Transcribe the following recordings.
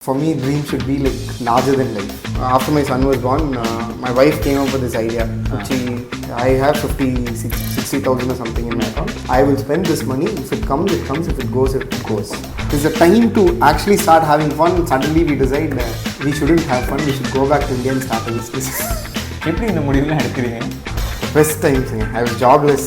For me, dream should be like larger than life. After my son was born, my wife came up with this idea. I have 60,000 or something in my account. I will spend this money. If it comes, it comes. If it goes, it goes. It's the time to actually start having fun. Suddenly we decide we shouldn't have fun. We should go back to India and start a business. எப்படி இந்த முடிவுலாம் எடுக்கிறீங்க? Best times. I was jobless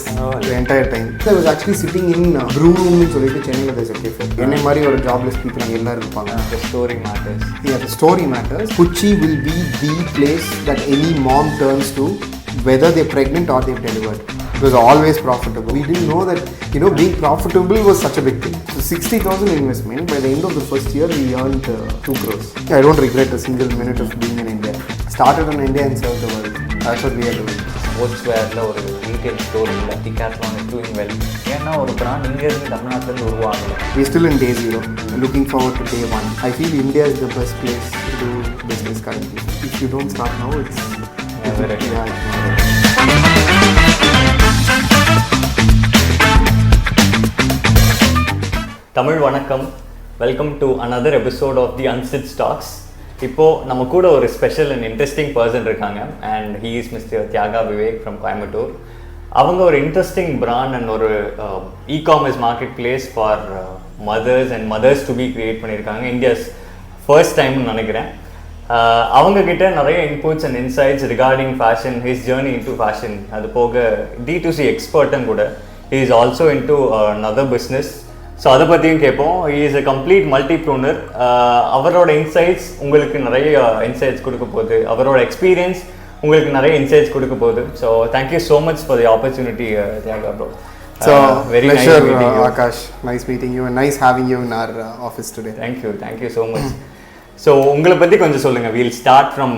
the entire time. I was actually sitting in brew room in Chennai. There's a cafe. Enna mari or jobless people ellarum irupanga. The story matters. Yeah, the story matters. PUTCHI will be the place that any mom turns to, whether they're pregnant or they've delivered. It was always profitable. We didn't know that, being profitable was such a big thing. So 60,000 investment. By the end of the first year, we earned 2 crores. I don't regret a single minute of being in India. Started in India and served the world. That's what we are doing. ஸ்போர்ட்ஸ்வேரில் ஒரு retail store இல்லை, டிகாத்லான் is doing well. ஏன்னா ஒரு brand இங்கேருந்து தமிழ்நாட்டிலேருந்து உருவாகலை. We are still in day zero. Looking forward to day one. I feel India is the best place to do business currently. If you don't start now, it's never ready. Tamil வணக்கம். Welcome to another episode of the Unstitched Talks. இப்போது நம்ம கூட ஒரு special and interesting person இருக்காங்க, and he is mister Thiyaga Vivek from Coimbatore. அவங்க ஒரு interesting brand and ஒரு e-commerce marketplace for mothers to be create பண்ணியிருக்காங்க. இந்தியாஸ் ஃபர்ஸ்ட் டைம்னு நினைக்கிறேன். அவங்கக்கிட்ட நிறைய inputs and insights regarding fashion, his journey into fashion, அது போக D2C எக்ஸ்பர்ட்டும் கூட. He is also into another business. So அதை பற்றியும் கேட்போம். He is a complete multipreneur. அவரோட இன்சைட்ஸ் உங்களுக்கு நிறைய இன்சைட்ஸ் கொடுக்க போகுது. அவரோட எக்ஸ்பீரியன்ஸ் உங்களுக்கு நிறைய இன்சைட்ஸ் கொடுக்க போகுது. So thank you so much for the opportunity, Thyaga bro. So very pleasure, nice meeting you. Aakash, nice meeting you and nice having you in our office today. Thank you so much. So உங்களை பற்றி கொஞ்சம் சொல்லுங்கள். We'll start from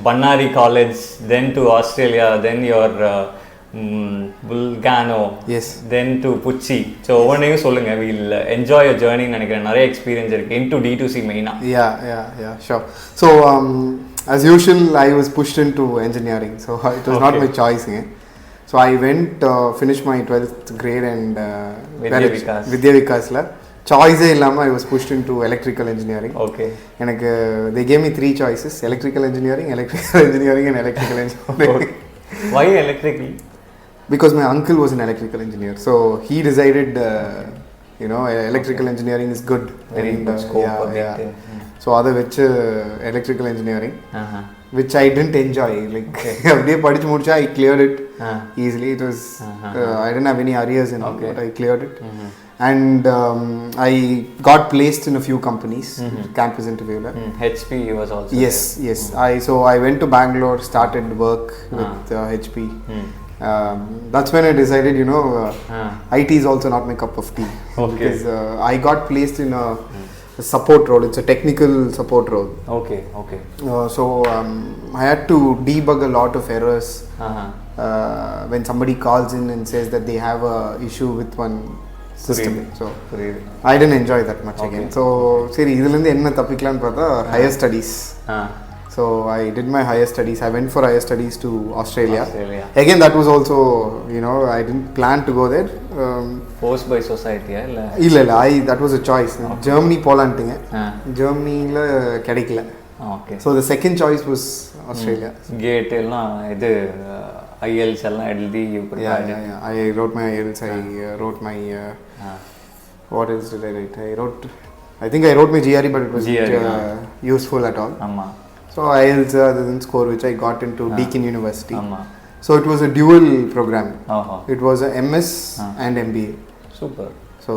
Bannari College, then to Australia, then your Bulgano, yes, then to PUTCHI. So ஒவ்வொன்றையும் சொல்லுங்கள். We'll enjoy your journey நினைக்கிறேன். நிறைய experience இருக்குது into D2C மெயினாக. Yeah, sure. So as usual, I was pushed into engineering, so it was not my choice. So I went finished my 12th grade and Vidya Vikasla. Choice illama I was pushed into electrical engineering. Okay. எனக்கு they gave me 3 choices: electrical engineering and electrical engineering. Why electrical? Because my uncle was an electrical engineer, so he decided electrical engineering is good. Very good scope. Yeah. So other which electrical engineering, which I didn't enjoy. Like அப்படியே படிச்சு முடிச்சா I cleared it easily. It was I didn't have any arrears in it, but I cleared it. And I got placed in a few companies, campus interview. HP was also yes. I went to Bangalore, started work with HP. That's when I decided, IT is also not my cup of tea. Okay. Because I got placed in a support role. It's a technical support role. Okay. So I had to debug a lot of errors when somebody calls in and says that they have a issue with one system. So I didn't enjoy that much again. So seri idhilende enna thappikalam paatha higher studies. So I did my higher studies. I went for higher studies to Australia. Again, that was also, I didn't plan to go there. Forced by society illa that was a choice. Germany polantinga. Germany la kedaikala. Okay. So the second choice was Australia. Gate ella idu IELTS எல்லாம் எழுதி I wrote my IELTS. I wrote my what else did I write? I think I wrote my GRE, but it was not useful at all. So IELTS didn't score, which I got into Deakin University. So it was a dual program. It was a MS and MBA. Super. So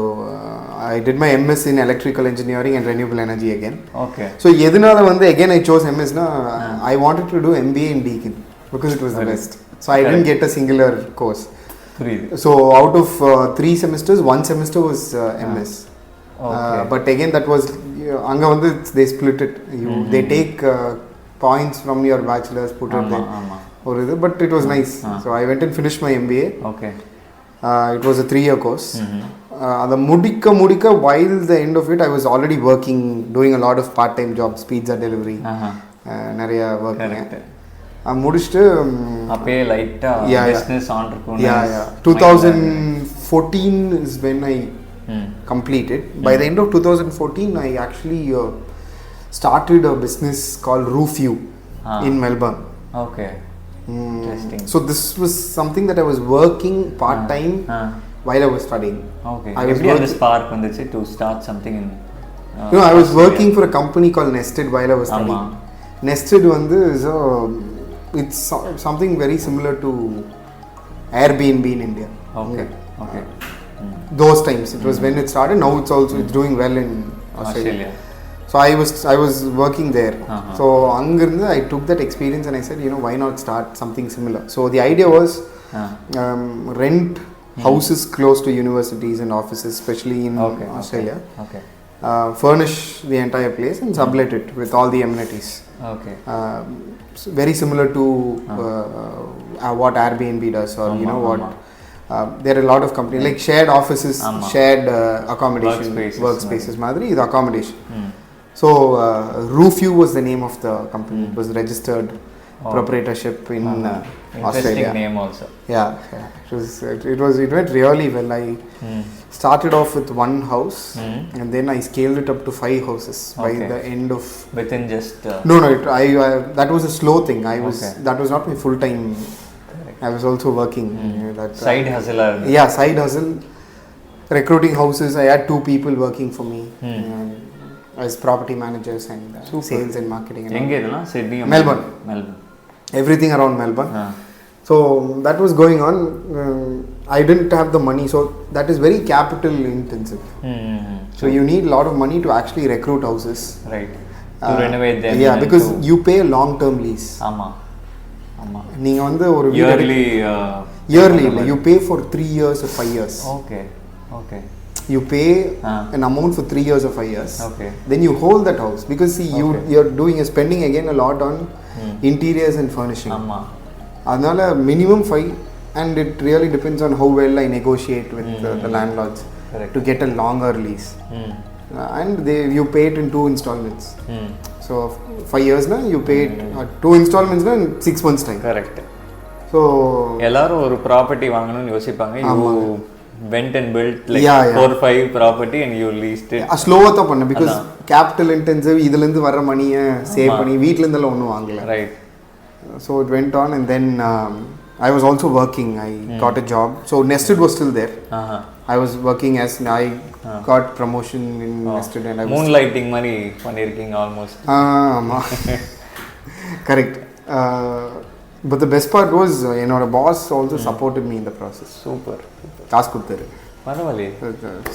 I did my MS in electrical engineering and renewable energy again. Okay. So edunala again I chose MS na. I wanted to do MBA in Deakin because it was the best. So I didn't get a singular course. So out of 3 semesters, 1 semester was MS. Okay. But again that was anga they split it. They take points from your bachelor's, put it there. But it was nice. So I went and finished my MBA. Okay. It was a 3-year course. The mudika while the end of it I was already working, doing a lot of part-time jobs, pizza delivery. Nariya work. முடிச்சிட்டு அப்பே லைட்டா business entrepreneurs. 2014 is when I completed. By the end of 2014 I actually started a business called Roofview in Melbourne. Okay. Interesting. So this was something that I was working part-time while I was studying. Okay. I was working the spark vanduchu to start something in I was working for a company called Nested while I was studying. Nested is it's something very similar to Airbnb in India. Okay. Okay. Those times it was when it started. Now it's also it's doing well in Australia. So I was working there. So angirundhu I took that experience and I said, why not start something similar. So the idea was rent houses close to universities and offices, especially in Australia. Okay. Furnish the entire place and sublet it with all the amenities. Okay. Very similar to what Airbnb does, or what there are a lot of companies like shared offices, shared accommodation, workspaces madri is accommodation. So Roofview was the name of the company. It was registered proprietorship in Australia. Interesting name also. Yeah. It went really well. I started off with one house and then I scaled it up to 5 houses by the end of within just no that was a slow thing. That was not my full time. I was also working side hustle. Side hustle, recruiting houses. I had 2 people working for me as property managers and sales and marketing. Sydney, Melbourne. Everything around Melbourne. So that was going on. I didn't have the money, so that is very capital intensive. So you need a lot of money to actually recruit houses. Right. To renovate them. Yeah, because you pay a long term lease. நீங்க வந்து ஒரு yearly you pay for 3 years or 5 years. Okay. You pay an amount for 3 years or 5 years. Okay. Then you hold that house because you're spending again a lot on interiors and furnishing. அதனால minimum 5, and it really depends on how well I negotiate with the landlords to get a longer lease. And you pay it in 2 installments. So 5 years na you pay it 2 installments na in 6 months time. Correct. So எல்லாரும் ஒரு property வாங்கணும்னு யோசிப்பாங்க. You went and built like 4-5 property and you leased it. ஸ்லோவா தான் பண்ணேன் because capital intensive. இதுல இருந்து வர மணியை சேவ் பண்ணி வீட்ல இருந்தெல்லாம் ஒண்ணும் வாங்கல. Right. So it went on, and then I was also working. I got a job. So Nested was still there. I was working as I got promotion in Nested, and I was moonlighting money பண்ணிருக்கீங்க almost. Correct. But the best part was என்னோட boss also supported me in the process. Super. காசு கொடுத்தாரு. பரவாயில்லை.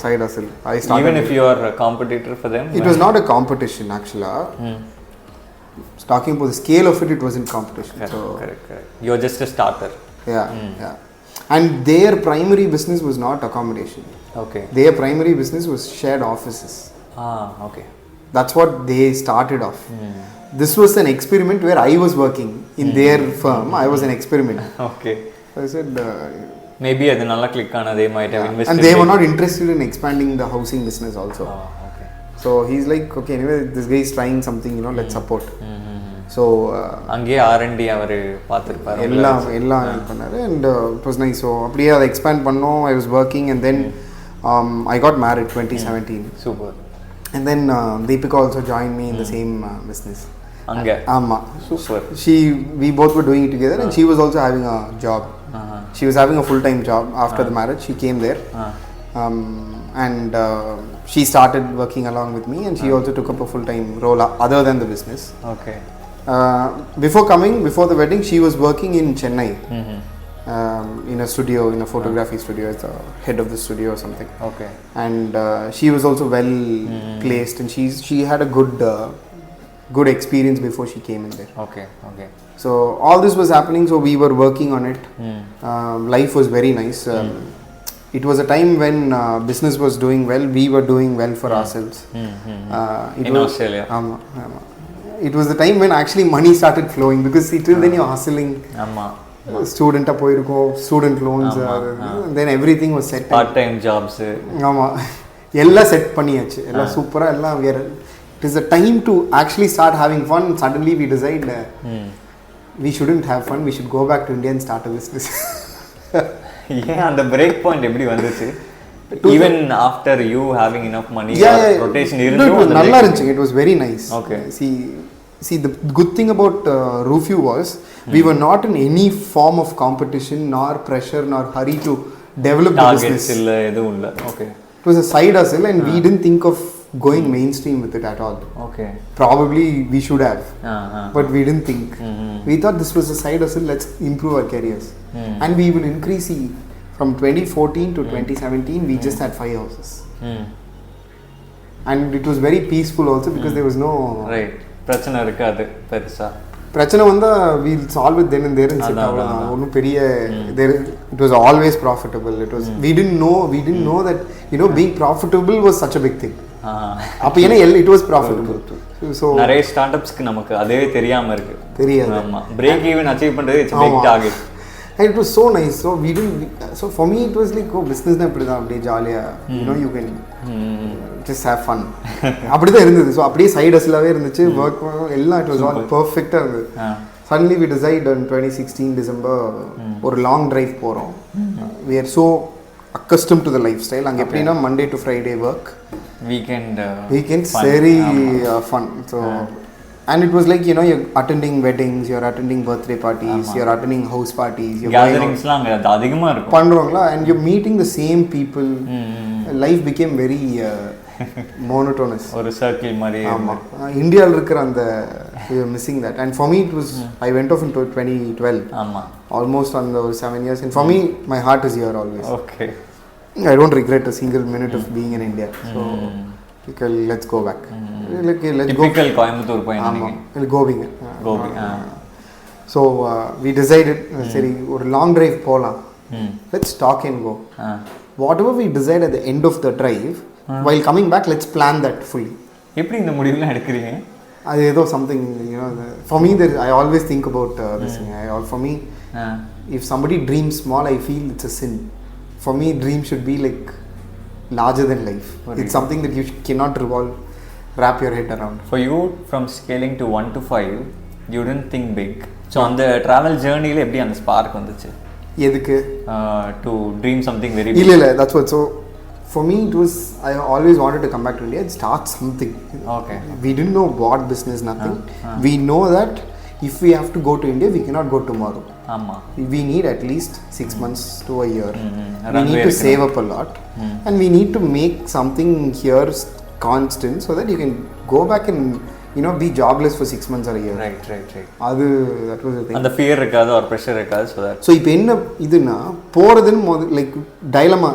Side hustle. I started. Even if you are a competitor for them. It was not a competition actually. Talking about the scale of it, it wasn't competition. Correct. You're just a starter. Yeah. And their primary business was not accommodation. Okay. Their primary business was shared offices. Okay. That's what they started off. This was an experiment where I was working in their firm. I was an experiment. Okay. So I said maybe adu nalla click ana, they might have invested. And they were not interested in expanding the housing business also. Okay. So he's like, okay, anyway, this guy is trying something, let's support. So அங்கே R&D அவர் பார்த்துருப்பாரு. எல்லாம் பண்ணாரு. And it was nice. So அப்படியே அதை expand பண்ணோம். I was working, and then I got married 2017. Super. And then Deepika also joined me in the same business. அங்கே ஆமா. Super. We both were doing it together, and she was also having a job. She was having a full-time job after the marriage. She came there. And she started working along with me, and she also took up a full-time role other than the business. Okay. Before the wedding, she was working in Chennai in a studio, in a photography studio, as the head of the studio or something. Okay. And she was also well placed, and she had a good experience before she came in there. Okay. So all this was happening, so we were working on it. Life was very nice. It was a time when business was doing well, we were doing well for ourselves. In Australia. It was the time when actually money started flowing, because till then you're hustling. Student student loans, and then everything was set. Part time jobs. Ella set பண்ணியாச்சு. எல்லாம் சூப்பரா எல்லாம் it is the time to actually start having fun. Suddenly we decide we shouldn't have fun, we should go back to India and start a business. அந்த break point எப்படி வந்துச்சு? Even after you having enough money, rotation நல்லா இருந்துச்சு. It was very nice. Okay. See the good thing about Rufio was we were not in any form of competition nor pressure nor hurry to develop the business. இல்ல எதுவும் இல்ல. Okay. It was a side hustle and we didn't think of going mainstream with it at all. Okay. Probably we should have. But we didn't think. We thought this was a side hustle, let's improve our careers. And we will increase from 2014 to 2017 we just had 5 houses. And it was very peaceful also because there was no right. பிரச்சனை இருக்காது பெருசா. பிரச்சனை வந்தா we'll solve it then and there and sit அவ்வளவுதான். ஒன்றும் பெரிய it was always profitable. It was we didn't know that being profitable was such a big thing. அப்ப ஏன்னா it was profitable. So நிறைய ஸ்டார்ட்அப்ஸ்க்கு நமக்கு அதே தெரியாம இருக்கு. தெரியாது. ஆமா. பிரேக் ஈவன் அச்சீவ் பண்றது it's a big target. And it was so nice. So for me it was like business na apdi da apdi jolly you can just have fun. அப்படி தான் இருந்தது. ஸோ அப்படியே சைடு ஹஸ்லாவே இருந்துச்சு. Work எல்லாம் it was all perfect-ஆ இருந்தது. Suddenly we decided in 2016 December ஒரு long drive போகிறோம். We are so accustomed to the lifestyle. அங்கே எப்படின்னா Monday to Friday work. Weekends very fun. So and it was like you're attending weddings, you're attending birthday parties, you're attending house parties, you're gatherings la anga adhigama irukum பண்றோம்ல and you're meeting the same people. Life became very monotonous. ஒரு circle மாதிரி. ஆமா. இந்தியால இருக்கிற அந்த you're missing that. And for me it was I went off in 2012. ஆமா. Almost on the 7 years and for me my heart is here always. Okay. I don't regret a single minute of being in India. So let's go back. Let's typical Coimbatore point we'll go. So we decided சரி ஒரு long drive போலாம். Let's talk and go. Whatever we decide at the end of the drive while coming back let's plan that fully. எப்படி இந்த முடிவுலாம் எடுக்கிறீங்க? அது ஏதோ something for me there I always think about this thing. For me if somebody dreams small I feel it's a sin. For me dream should be like larger than life. It's something that you cannot wrap your head around. For you from scaling to 1 to 5 you didn't think big. So on the travel journey la eppadi and spark vanduchu edukku to dream something very big? Illa that's what. So for me it was I always wanted to come back to India and start something. Okay. We didn't know what business, nothing. We know that if we have to go to India we cannot go tomorrow. Amma. We need at least 6 months to a year. We need to save up a lot and we need to make something here constant so that you can go back and be jobless for 6 months or a year. Right. That was the thing. And the fear irukadhu or pressure irukadhu so that. So ipo enna iduna poradhu like dilemma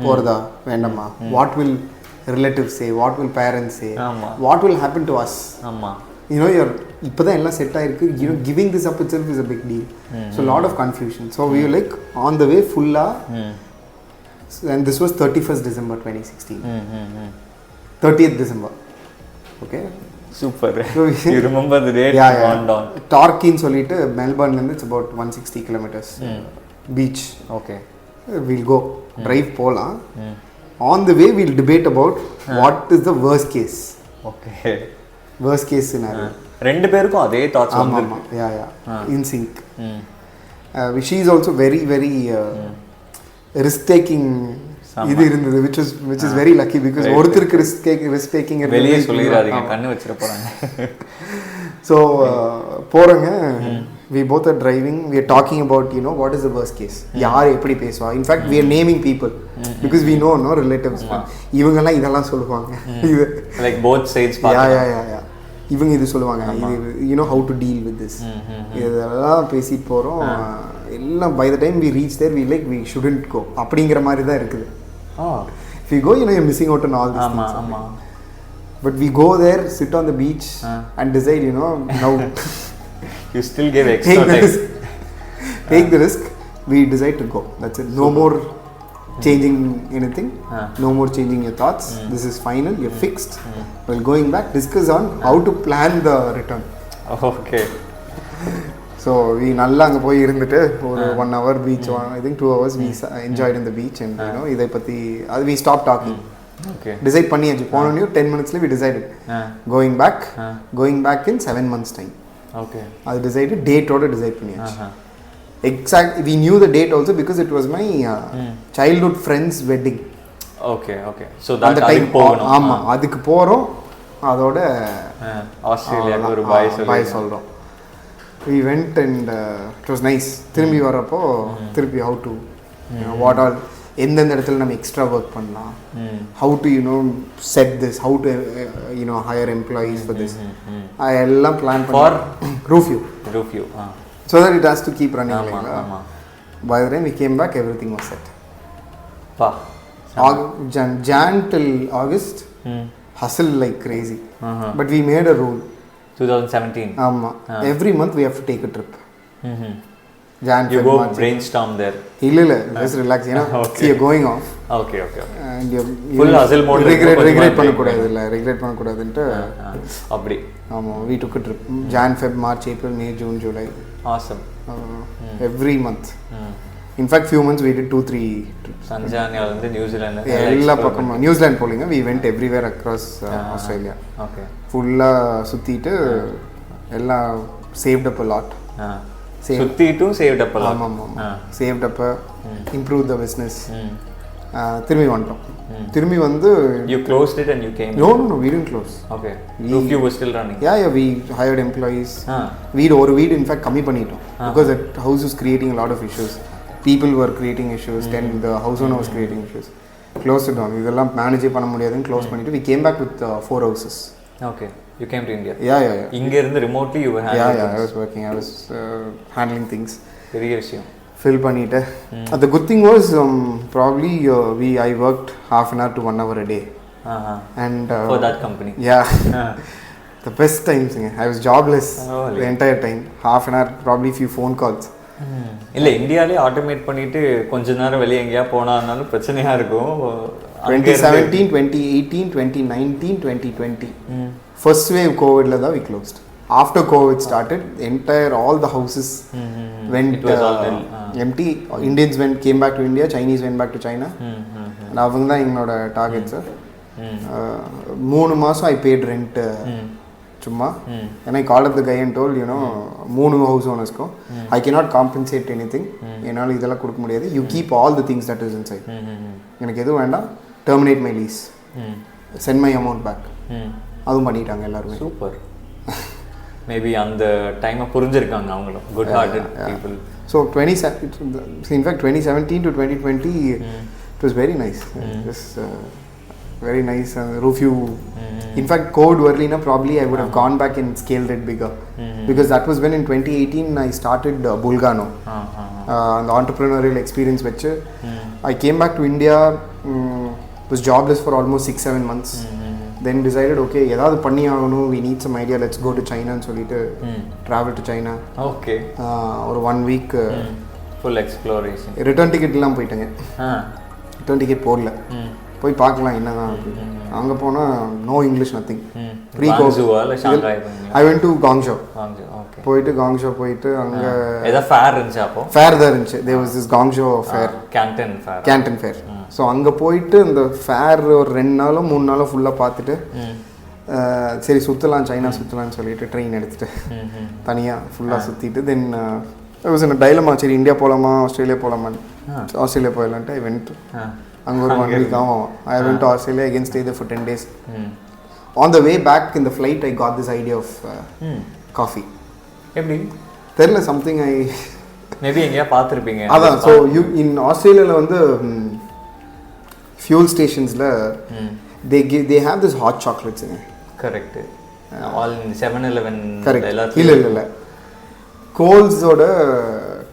poradha vendama. What will relatives say? What will parents say? What will happen to us? Amma. You're இப்போதான் எல்லாம் set ஆயிருக்கு. Giving this up itself is a big deal. So a lot of confusion. So we were like on the way fulla. And this was 31st December 2016. 30th December. Okay. Super. So you remember the date? Yeah. Torquay சொல்லிட்டு மெல்பர்ன்ல இருந்து it's about 160 kilometers. Beach. Okay. We'll go drive போலாம். On the way we'll debate about what is the worst case. Okay. Worst case scenario. ரெண்டு பேருக்கும் அதே thoughts வந்து in sync. She is also very very risk taking இது இருந்தது which is very lucky because ஒருத்தருக்கு risk taking வெளியே சொல்லிராதீங்க கண்ணு வச்சிர போறாங்க. So போறங்க we both are driving, we are talking about what is the worst case, யார் எப்படி பேசுவா. In fact we are naming people because we know no relatives இவங்க எல்லாம் இதெல்லாம் சொல்லுவாங்க like both sides yeah இவங்க இது சொல்லுவாங்க இது how to deal with this இதெல்லாம் பேசி போறோம் எல்லாம். By the time we reach there we shouldn't go அப்படிங்கிற மாதிரி தான் இருக்குது. If you go you're missing out on all these things. But we go there, sit on the beach and decide now you still give extra time. Take the risk. We decide to go. That's it. No more changing anything. No more changing your thoughts. This is final. You're fixed. While going back, discuss on how to plan the return. Okay. So we நல்லா அங்கே போய் இருந்துட்டு ஒரு 1 hour beach, I think 2 hours we enjoyed in the beach and இதை பற்றி அது we stopped talking. Okay. Decide பண்ணியாச்சு போனோம் 10 minutes we decided going back in 7 months time. Okay. அது decided date ஓட decide பண்ணியாச்சு. Exact we knew the date also because it was my childhood friend's wedding. Okay okay so அந்த time போகணும். ஆமாம், அதுக்கு போகிறோம். அதோட ஆஸ்திரேலியாவுக்கு ஒரு பாய் சொல்கிறோம். we went and it was nice. திரும்பி வரப்போ திருப்பி how to what all எந்தெந்த இடத்துல நம்ம எக்ஸ்ட்ரா ஒர்க் பண்ணலாம், how to set this, how to hire employees for this, எல்லாம் plan for roof view so that it has to keep running. By the time we came back, everything was set. Jan till August hustle like crazy. But we made a rule 2017. Every month we have to take a trip. Jan, you go brainstorm there. Just relax, okay. See, you're going off. Okay. And you full hustle mode. Regret பண்ணக்கூடாதுன்ட்டு அப்படி. We took a trip. Jan, Feb, March, April, May, June, July. Awesome. Every month. In fact, few months we did 2-3 trips. Tanzania and New Zealand. எல்லா பக்கம் New Zealand போலிங்க. We went everywhere across Australia. Okay. ஃபுல்லா சுத்திட்டு எல்லாம் saved up a lot. சுத்திட்டு saved up a lot. ஆமா. saved up, improve the business. திரும்பி வந்துட்டோம். திரும்பி வந்து you closed it and you came. No, we didn't close. Okay. You were still running. Yeah, we hired employees. வீடு in fact கம்மி பண்ணிட்டோம் because that house was creating a lot of issues. People were creating issues, then the house owner was creating issues. Closed it down. இதெல்லாம் manage பண்ண முடியாதுன்னு close பண்ணிட்டு we came back with 4 houses. Okay. You came to India. Yeah. இங்க இருந்து remotely you were handling. I was working. I was handling things. பெரிய விஷயம். Fill பண்ணிட்டு. The good thing was probably I worked half an hour to 1 hour a day. And for that company. Yeah. The best times. I was jobless the entire time. Half an hour, probably few phone calls. இல்லை இந்தியாவிலே automate பண்ணிட்டு கொஞ்ச நேரம் வெளியே எங்கேயா போனாலும் பிரச்சனையா இருக்கும். 2017, 2018, 2019, 2020 first wave COVID la we closed. After COVID started, all the houses went empty. Indians came back to India, Chinese went back to China. And avanga da ennoda targets. 3 மாசம் I paid rent சும்மா. And I called up the guy and told, 3 house owners ko I cannot compensate anything. என்னால இதெல்லாம் கொடுக்க முடியாது. You keep all the things that is inside. எனக்கு எதுவும் வேண்டாம். Terminate my lease. Send my amount back. அதுவும் பண்ணிட்டாங்க எல்லாரும். சூப்பர். மேபி அந்த டைமை புரிஞ்சிருக்காங்க அவங்களும். Good hearted people. So in fact 2017 to 2020 it was very nice. Just very nice. Roof view. In fact, COVID early probably I would have gone back and scaled it bigger. Because that was when in 2018 I started Bulgano. The entrepreneurial experience which I came back to India, was jobless for almost 6-7 months. Then decided, okay, edavadhu panni aagano, we need some idea, let's go to China and solittu travel to China. Okay. Or 1 week full exploration. Return ticket illam poitanga. Return ticket podla. போய் பார்க்கலாம் என்னதான் அங்கே போனால் no English nothing. I went to Guangzhou. போயிட்டு Guangzhou போயிட்டு அங்கே fair இருந்துச்சு. அப்போ ஃபேர் தான் இருந்துச்சு. There was this Guangzhou fair, Canton fair. So அங்கே போயிட்டு அந்த ஃபேர் ஒரு 2 நாளோ 3 நாளோ ஃபுல்லாக பார்த்துட்டு சரி சுற்றலாம், சைனா சுற்றலான்னு சொல்லிட்டு ட்ரெயின் எடுத்துகிட்டு தனியாக ஃபுல்லாக சுற்றிட்டு தென் வாஸ் இன் டைலமா, சரி இந்தியா போகலாமா ஆஸ்திரேலியா போகலாமான்னு. ஆஸ்திரேலியா போயிடலான்ட்டு ஐ வென்ட். அங்கே ஒரு 1 week ஆகும். I went to Australia, again stayed there for 10 days. On the way back in the flight I got this idea of coffee. எப்படி தெரியல, something I maybe எங்கயா பார்த்திருப்பீங்க. அதான். so you in Australia வந்து fuel stations la they have this hot chocolates in it. Correct. All in 7-Eleven எல்லாத்தையும் இல்ல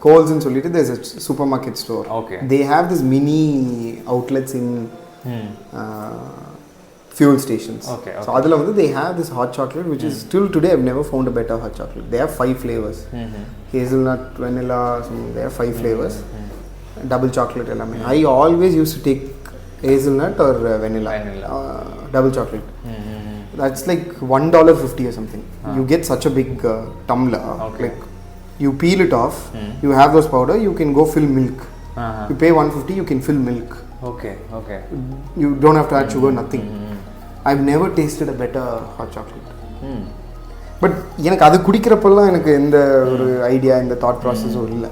Coles and solittu there's a supermarket store. Okay. They have this mini outlets in fuel stations. Okay. So adula vandu they have this hot chocolate which is still today I've never found a better hot chocolate. They have 5 flavors. Hazelnut, vanilla, they have 5 flavors. Double chocolate ellame. I always used to take hazelnut or vanilla. Double chocolate. That's like $1.50 or something. You get such a big tumbler. Okay. Like you peel it off, you have those powder, you can go fill milk. You pay $150, you can fill milk. Okay. You don't have to add sugar, nothing. I've never tasted a better hot chocolate. But எனக்கு அது குடிக்கிறப்பெல்லாம் எனக்கு எந்த ஒரு idea, இந்த thought ப்ராசஸும் இல்லை.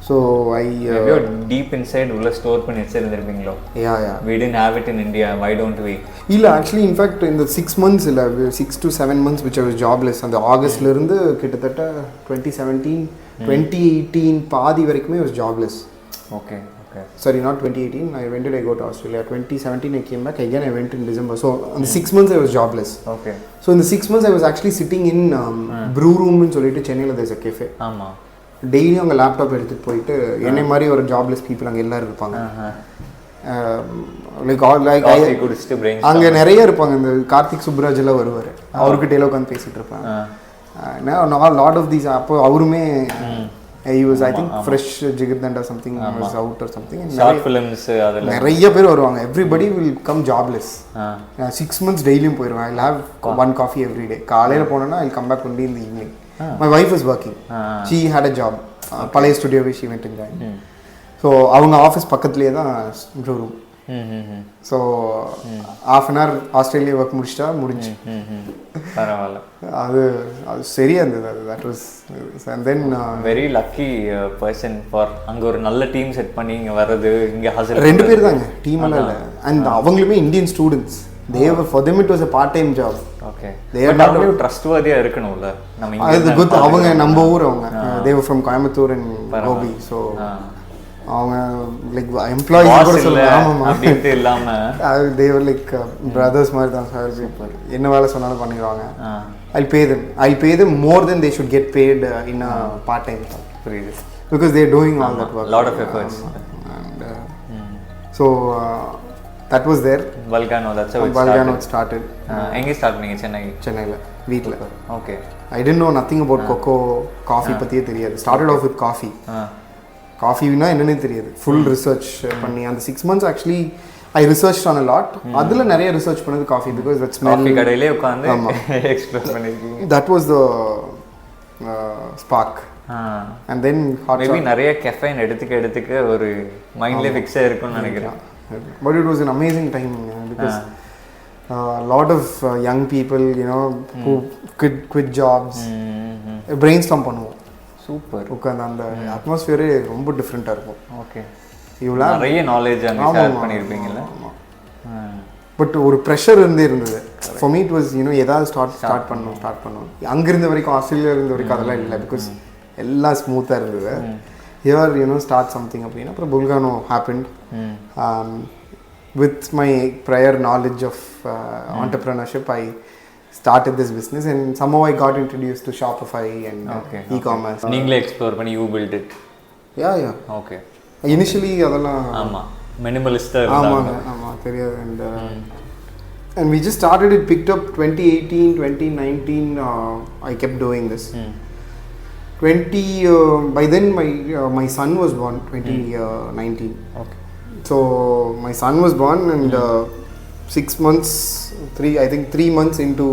So maybe deep inside உள்ள store பண்ணி வச்சிருந்திருப்பீங்களோ. Yeah. We didn't have it in India, why don't we? இல்ல actually in fact in the 6 months இல்ல 6 to 7 months which I was jobless அந்த ஆகஸ்ட்ல இருந்து கிட்டத்தட்ட 2017 2018 பாதி வரைக்குமே I was jobless. Okay. Sorry, not 2018. When did I go to Australia? 2017 I came back. Again I went in December. So in the 6 months I was jobless. Okay. So in the 6 months I was actually sitting in brew room in சொல்லிட்டு சென்னையில there's a cafe. ஆமா. Daily அவங்க laptop எடுத்துட்டு போயிட்டு என்னை மாதிரி ஒரு jobless people அங்கே எல்லாரும் இருப்பாங்க. அங்கே நிறைய இருப்பாங்க. இந்த கார்த்திக் சுப்ராஜ் எல்லாம் வருவார், அவர்கிட்ட உட்காந்து பேசிட்டு இருப்பேன். Lot of these. அப்போ அவருமே he was I think fresh Jigardanda something was out or something. Short films அதெல்லாம் நிறைய பேர் வருவாங்க. everybody will come jobless. 6 months டெய்லியும் போயிடுவேன். I'll have one coffee every day. காலையில போனேன்னா I'll come back only in the evening. My wife was working. She had a job. பழைய ஸ்டுடியோவே she went and joined. So அவங்க office பக்கத்துலேயே தான் brew room. So half an hour Australia work முடிச்சிட்டா முடிஞ்சு. பரவாயில்ல. அது சரியா இருந்தது. That was and then very lucky person for அங்கே ஒரு நல்ல டீம் செட் பண்ணி இங்கே வர்றது. இங்கே ஹாஸ்டல் 2 பேர் தாங்க, டீம் எல்லாம் இல்லை. அண்ட் அவங்களுமே Indian students. For them it was a part time job. Okay. They are not trustworthy இருக்கணும்ல. நம்ம அது குட். அவங்க நம்ம ஊர். அவங்க they were from Coimbatore and Gobi. So அவங்க லைக் எம்ப்ளாயிஸ் கூட சொல்லுவாங்க. அப்படியே இல்லாம they were like brothers மாதிரி தான் சார். என்ன வேலை சொன்னாலும் பண்ணிடுவாங்க. I'll pay them more than they should get paid in a part time job. புரியுது. Because they are doing all that work. Lot of efforts. And so that was there. Volcano, that's how it started. எங்க start பண்ணீங்க? சென்னையில வீட்ல. Okay. I didn't know nothing about cocoa, coffee பத்தியே தெரியாது. Started off with coffee. காஃபினா என்னன்னே தெரியாது. Full research பண்ணி அந்த 6 months actually I researched on a lot. அதுல நிறைய ரிசர்ச் பண்ணது coffee. because that smell coffee கடையிலே உட்கார்ந்து எக்ஸ்ப்ளோர் பண்ணிருக்கீங்க. that was the spark. And then hot maybe நிறைய caffeine எடுத்துக்க ஒரு மைண்ட்ல ஃபிக்ஸ் ஆயிருக்கும்னு நினைக்கிறேன். But it was an amazing time because a lot of young people, you know, who quit jobs, brainstorm பண்ணுவோம். Super. உட்கார்ந்து அந்த அட்மாஸ்பியரே ரொம்ப டிஃப்ரெண்ட்டாக இருக்கும். ஓகே. இவ்வளோ நிறைய நாலேஜ் அங்கே ஷேர் பண்ணியிருப்பீங்கல்ல. பட் ஒரு ப்ரெஷர் இருந்தது. For me it was you know ஏதாவது ஸ்டார்ட் பண்ணணும். அங்கே இருந்த வரைக்கும், ஆஸ்திரேலியா இருந்த வரைக்கும் அதெல்லாம் இல்லை. பிகாஸ் எல்லாம் ஸ்மூத்தாக இருந்தது. ஹியர் யூனோ ஸ்டார்ட் சம்திங் அப்படின்னு. அப்புறம் புல்கானோ happened. With my prior knowledge of entrepreneurship, I started this business and somehow I got introduced to Shopify and e-commerce. நீங்களே எக்ஸ்ப்ளோர் பண்ணி you built it. Yeah. Okay. Initially அதெல்லாம் ஆமா மினிமலிஸ்டா இருந்தாங்க. ஆமா தெரியாது. And we just started it, picked up 2018 2019. I kept doing this. By then my son was born 2019. Okay. So my son was born and 6 months, 3 months into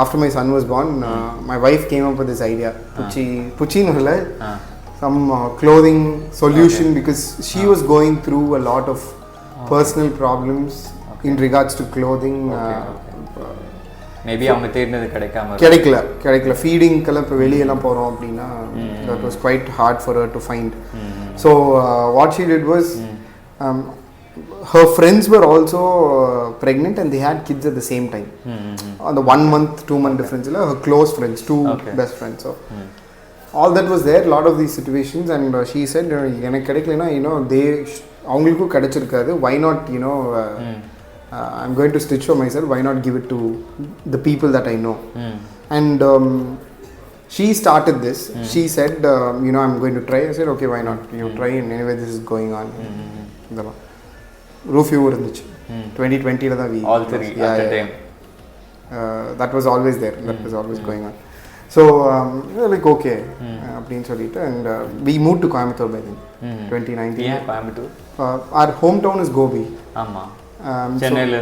after my son was born, my wife came up with this idea. PUTCHI some clothing solution because she was going through a lot of personal problems in regards to clothing. Maybe அவங்க தேடினது கிடைக்கல. ஃபீடிங்க்கெல்லாம் இப்போ வெளியெல்லாம் போகிறோம் அப்படின்னா that was quite hard for her to find. So what she did was her friends were also pregnant and they had kids at the same time. On the 1 month 2 month difference, her close friends, two best friends. So all that was there, lot of these situations. And she said எனக்கு கிடைக்கலனா அவங்களுக்கும் கிடைச்சிருக்காது. Why not I'm going to stitch for myself, why not give it to the people that I know. And she started this. She said I'm going to try. I said okay, why not, you try, and anyway this is going on. Rufio இருந்துச்சு 2020 ல தான் all three at the time. That was always there. That was always going on. So like okay அப்படின்னு சொல்லிட்டு, and we moved to Coimbatore by then. 2019. Yeah, Coimbatore. Our hometown is Gobi. ஆமா. சென்னையில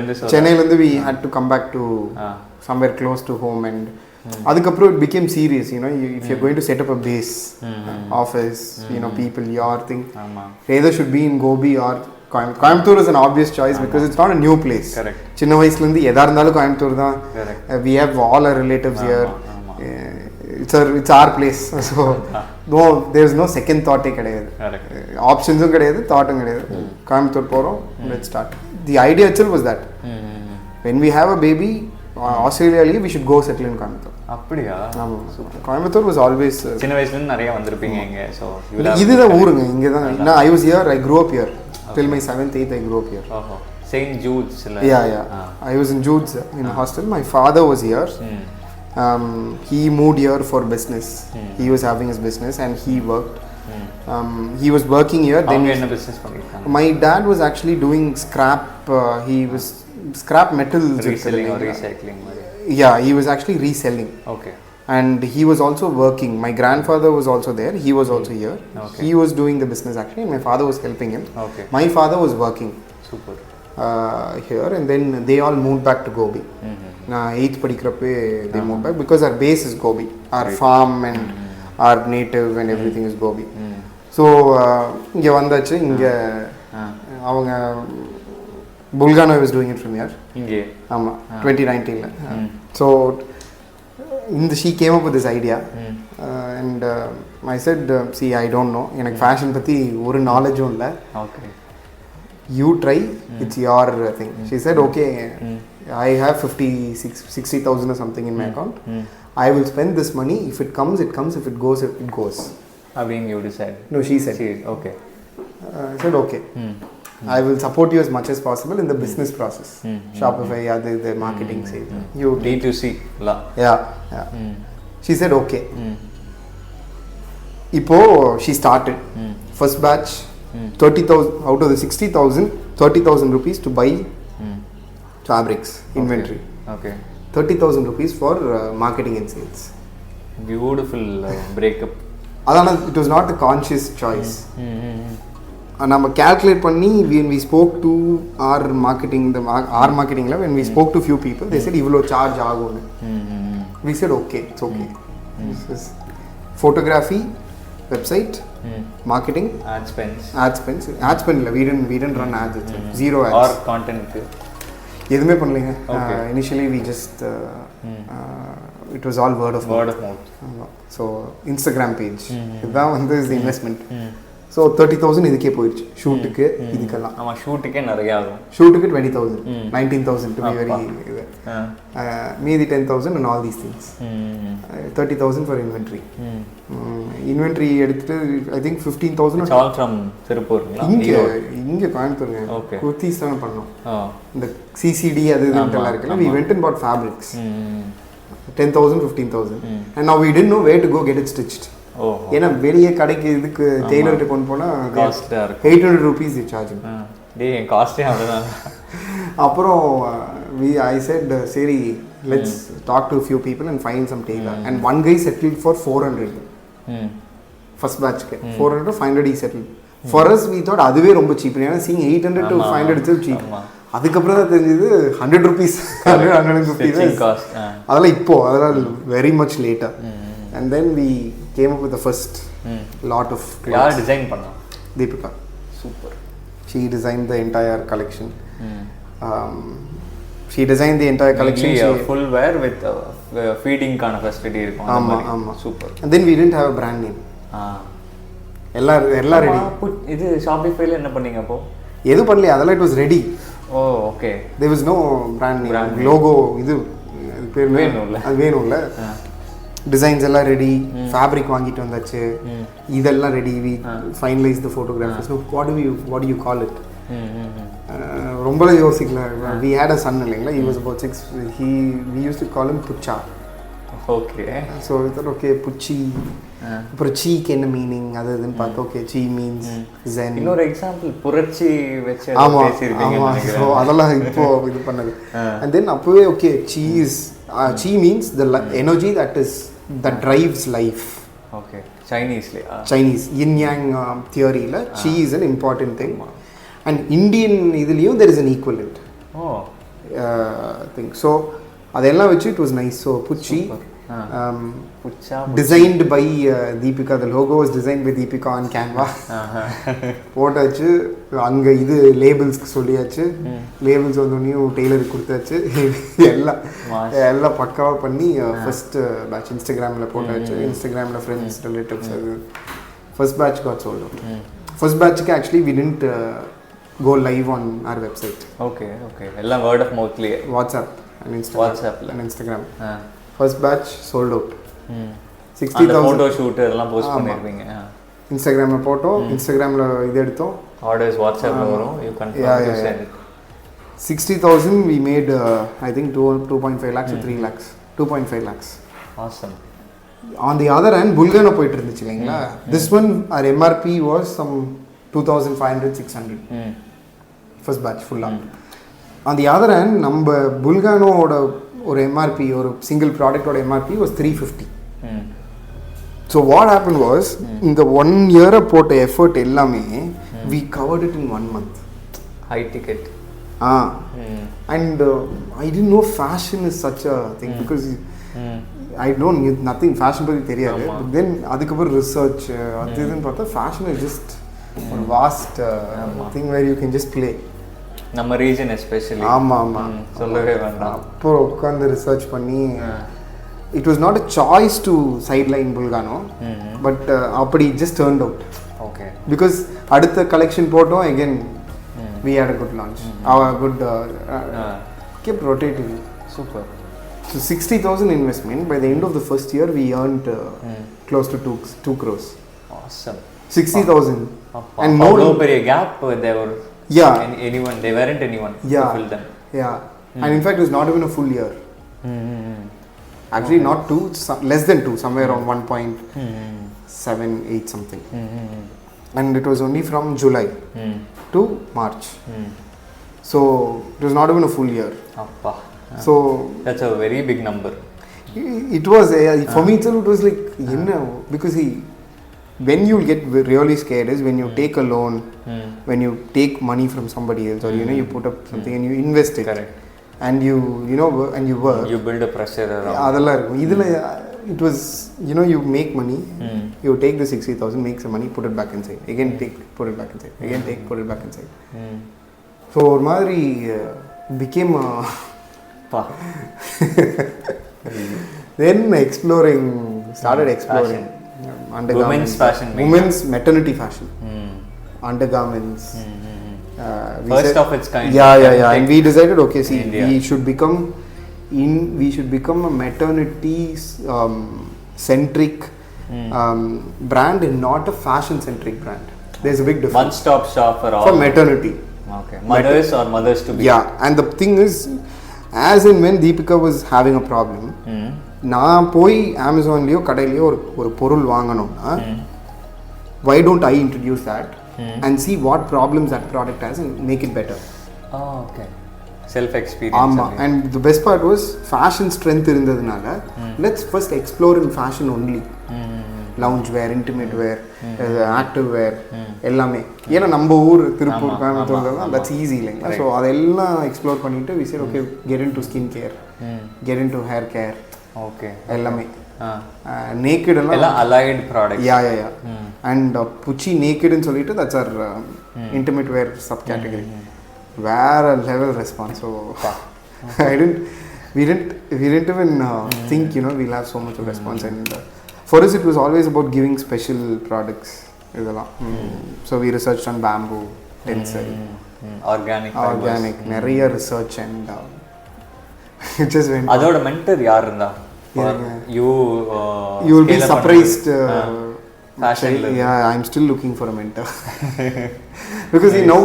இருந்து we had to come back to somewhere close to home. And அதுக்கப்புறம் it became serious, if you're going to set up a base, office, people, your thing, either should be in Gobi or Coimbatore is an obvious choice because it's not a new place. சின்ன வயசுல இருந்து எதா இருந்தாலும் கோயம்புத்தூர் தான். We have all our relatives here. it's our place. So no, there's no second thought கிடையாது, ஆப்ஷன்ஸும் கிடையாது, தாட்டும் கிடையாது. கோயம்புத்தூர் போகிறோம், let's start. The idea itself was that when we have a baby, Australia leave, we should go settle in Coimbatore. அப்படியா? ஆமாம். Coimbatore was always சின்ன வயசுலேருந்து நிறைய வந்திருப்பீங்க இங்கே. ஸோ இதுதான் ஊருங்க, இங்கே தான். நான் I was here, I grew up here. Till my 7th, 8th I grew up here. St. Jude's. Yeah. I was in Jude's in a hostel. My father was here. He moved here for business. He was having his business and he worked. He was working here. Then என்ன business பண்ணிருக்காங்க? My dad was actually doing scrap. He was scrap metal reselling or recycling. Yeah, he was actually reselling. Okay. And he was also working. My grandfather was also there. He was also here. Okay. He was doing the business actually. My father was helping him. Okay. My father was working. Super. Here, and then they all moved back to Gobi. Na 8th படிக்கிறப்பே they moved back because our base is Gobi. Our farm and our native and everything is Gobi. So இங்க வந்தாச்சு. இங்க அவங்க Bulgano was doing it from here. இங்கே ஆமா 2019ல. So she came up with this idea and I said see I don't know, எனக்கு fashion பத்தி ஒரு நாலேஜும் இல்லை. Okay. You try, it's your thing. She said okay, I have 60,000 or something in my account. I will spend this money. If it comes, it comes. If it goes, it goes. I mean, you decide. No, she said. Okay. I said okay. I will support you as much as possible in the business process. Shopify, the marketing side. You D2C. Yeah. She said okay. Ipo she started. First batch. 30,000 out of the 60,000, 30,000 rupees to buy fabrics, inventory. Okay. 30,000 rupees for marketing and sales. Beautiful breakup. Adana, it was not a conscious choice. நம்ம calculate பண்ணி when we spoke to our marketing, our marketing level, when we spoke to few people, they said இவ்வளோ charge ஆகும்னு. We said okay, it's okay. This is photography, website, marketing, ad spends இல்ல, we didn't run ads itself. Zero ads or content எதுவுமே பண்ணலைங்க. Initially we just it was all word of mouth. So Instagram page இதுதான் வந்து is the investment. So 30,000 இதுக்கே போயிடுச்சு, ஷூட்டுக்கு இதுக்கெல்லாம். ஆமாம், ஷூட்டுக்கே நிறைய ஆகும். ஷூட்டுக்கு 20,000, 19,000 to be very இது. மீதி 10,000 and all these things. 30,000 for inventory. Inventory எடுத்துட்டு I think 15,000. All from திருப்பூருங்களா? இங்கே கோயம்புத்தூருங்க. குர்த்திஸ் தானே பண்ணோம். இந்த CCD அது இதுலாம் இருக்குல்ல, we went and bought fabrics. 10,000, 15,000. And now we didn't know where to go get it stitched. ஏன்னா வெளியே கடைக்கு இதுக்கு டெய்லர்கிட்ட கொண்டு போனால் 800 rupees they charge. காஸ்டே அவ்வளோதான். அப்புறம் I said சரி, let's talk to a few people and find some tailor. And one guy settled for 400. First batch 400 500 he settled. For us we thought அதுவே ரொம்ப சீப். ஏன்னா seeing 800 to 500 itself cheap. அதுக்கப்புறம் தான் தெரிஞ்சது 100 rupees 150 cost. அதெல்லாம் இப்போ அதெல்லாம் very much later. And then we came up with the first lot of clothes. யார் டிசைன் பண்ணா? Deepika. Super. She designed the entire collection. She designed the entire collection. Full wear with feeding kind of facility இருக்கும். ஆமா. Super. And then we didn't have a brand name. எல்லாம் ready. இது ஷாப்பிஃபைல என்ன பண்ணீங்க அப்போ? எது பண்ணல, அதெல்லாம் it was ready. Okay. There was no brand name. Logo இது பேர் வேணும்ல. அது வேணும்ல. டிசைன்ஸ் எல்லாம் ரெடி, ஃபேப்ரிக் வாங்கிட்டு வந்தாச்சு, இதெல்லாம் ready. We finalize the photographers. What do you call it? ரொம்ப யோசிக்கல. வி ஹேட் அ சன் இல்லைங்களா, he was about 6. We used to call him புச்சா. ஓகே. ஸோ இட் ஓகே புச்சி. அப்புறம் சீக்கு என்ன மீனிங் அது இதுன்னு பார்த்தோம். ஓகே, சீ மீன்ஸ் ஜென். இன்னொரு எக்ஸாம்பிள் புரட்சி வச்சு ஆமாம். ஸோ அதெல்லாம் இப்போ இது பண்ணது. அண்ட் தென் அப்போவே ஓகே, சீஸ் chi means the energy that drives life. Okay. Chinese yin yang theory la chi is an important thing. And Indian idhiliyum there is an equivalent thing. So adella vechi it was nice. So pucchi designed by Deepika. The logo was designed by Deepika on Canva. போட்டாச்சு அங்கே இது லேபிள்ஸ்க்கு சொல்லியாச்சு, labels வந்து new டெய்லருக்கு கொடுத்தாச்சு, எல்லாம் பக்காவாக பண்ணி first batch இன்ஸ்டாகிராமில் போட்டாச்சு. இன்ஸ்டாகிராமில் ஃப்ரெண்ட்ஸ் ரிலேட்டிவ்ஸ் அது first batch got sold out. First பேட்ச்க்கு actually we didn't go live on our website. Okay. எல்லாம் word of mouth Liye, WhatsApp and Instagram. First batch sold out. 60,000 photo shoot எல்லாம் post பண்ணிருப்பீங்க. Instagramல போட்டோம், Instagramல இது எடுத்தோம், orders WhatsAppல வரும், you can send it. 60,000 we made I think 2.5 lakhs or 3 lakhs. 2.5 lakhs. Awesome. On the other hand Bulgana போயிட்டு இருந்துச்சு இல்லைங்களா, this one our MRP was some 2,500 600 first batch full out. On the other hand நம்ம புல்கானோட ஒரு MRP, ஒரு single ப்ராடக்டோட MRP was 350. So what happened was இந்த 1 year போட்ட effort எல்லாமே we covered it in 1 month. High ticket. And I didn't know fashion is such a thing because I don't know nothing fashion பத்தி தெரியாது. But then அதுக்கப்புறம் research அது இதுன்னு பார்த்தா fashion is just a vast thing where you can just play. நம்ம region especially. ஆமா சொல்லவே வேண்டாம். அப்புறம் உட்காந்து ரிசர்ச் பண்ணி it was not a choice to sideline Bulgano, but அப்படி just turned out. Okay. Because அடுத்த collection போட்டோம், again we had a good launch. Our good kept rotating. Super. So 60,000 investment. By the end of the first year we earned close to 2 crores. Awesome. 60,000. And no பெரிய gap there were. Anyone, they weren't anyone to fill them. And in fact it was not even a full year. Actually not 2, less than 2, somewhere around 1.78 something. And it was only from July to March. So it was not even a full year. So that's a very big number. It was for me itself, it was like because when you get really scared is when you take a loan, when you take money from somebody else, or you put up something and you invest it. Correct. And you and you work, you build a pressure around. adalla idula it was you make money, you take the 60,000, make some money, put it back inside, again take, put it back inside, again take, put it back inside. So or madri became then started exploring women's fashion, women's maternity fashion, undergarments. First of its kind. And we decided, okay, see, we should become a maternity centric brand and not a fashion centric brand. There's a big difference. One stop shop for all. For maternity. Okay. Mothers or mothers to be. And the thing is, as and when Deepika was having a problem, நான் போய் அமேசான்லயோ கடையிலயோ ஒரு பொருள் வாங்கணும்னா why don't I introduce that and see what problems that product has and make it better. Okay. Self experience. And the best part was fashion strength இருந்ததுனால let's first explore in fashion only. Lounge wear, intimate wear, active wear எல்லாமே. ஏன்னா நம்ம ஊர் திருப்பூர் கோயம்புத்தூர்ல that's easy இல்லைங்களா. So அதெல்லாம் explore பண்ணிட்டு we said okay, get into skin care, get into hair care. Okay. எல்லாமே naked எல்லாம் allied products. And PUTCHI naked ன்னு சொல்லிட்டு that's our intimate wear subcategory. வேற level response. So we didn't even think we'll have so much of response. And for us it was always about giving special products இதெல்லாம். So we researched on bamboo, tensile, organic நிறைய research and it just went. அதோட mentor யார் இருந்தா? You will be surprised. Fashion. I'm still looking for a mentor. Because now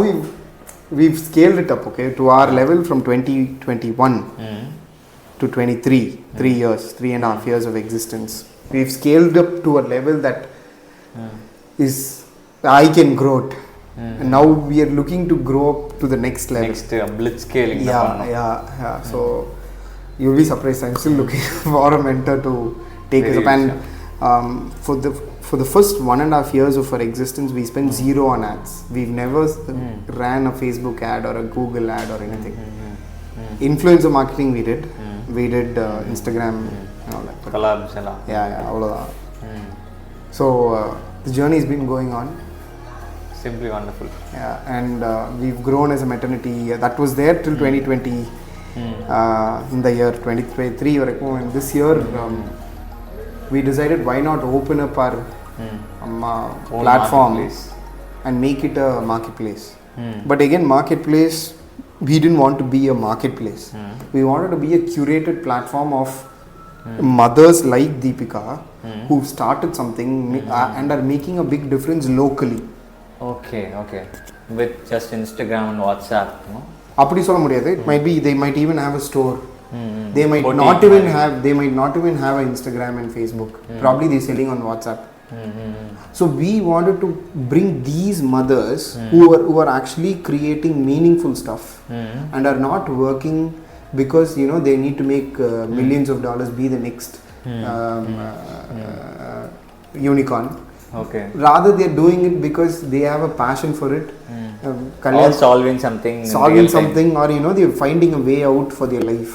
we've scaled it up, okay, to our level from 2021 to 23, 3.5 years of existence. We've scaled up to a level that is I can grow it. And now we are looking to grow up to the next level. Next blitz scaling. So you'll be surprised. I'm still looking for a mentor to take us up. And for the first 1.5 years of our existence, we spent zero on ads. We've never ran a Facebook ad or a Google ad or anything. Influencer marketing we did we did Instagram and all that. Collabs. Yeah, all of that. So the journey has been going on. Simply wonderful. Yeah, and we've grown as a maternity. That was there till 2020. In the year 2023 and this year we decided why not open up our platform and make it a marketplace. But again, marketplace, we didn't want to be a marketplace. We wanted to be a curated platform of mothers like Deepika who started something and are making a big difference locally. Okay. With just Instagram and WhatsApp, no? அப்படி சொல்ல முடியாது. It might be they might even have a store. They might not even have an Instagram and Facebook. Probably they're selling on WhatsApp. So we wanted to bring these mothers who are actually creating meaningful stuff and are not working because they need to make millions of dollars, be the next unicorn. Okay. Rather they're doing it because they have a passion for it. Or solving something or they're finding a way out for their life.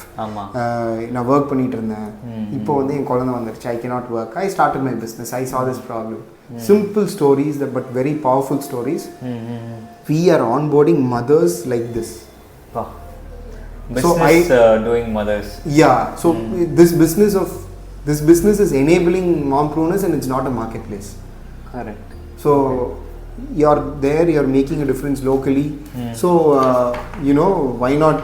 நான் work பண்ணிட்டு இருந்தேன், இப்போ வந்து என் குழந்தை வந்துருச்சு, I cannot work, I started my business, I saw this problem. Simple stories but very powerful stories. We are onboarding mothers like this. Business doing mothers. So this business is enabling mompreneurs and it's not a marketplace. Correct. So you're there, you're making a difference locally. So why not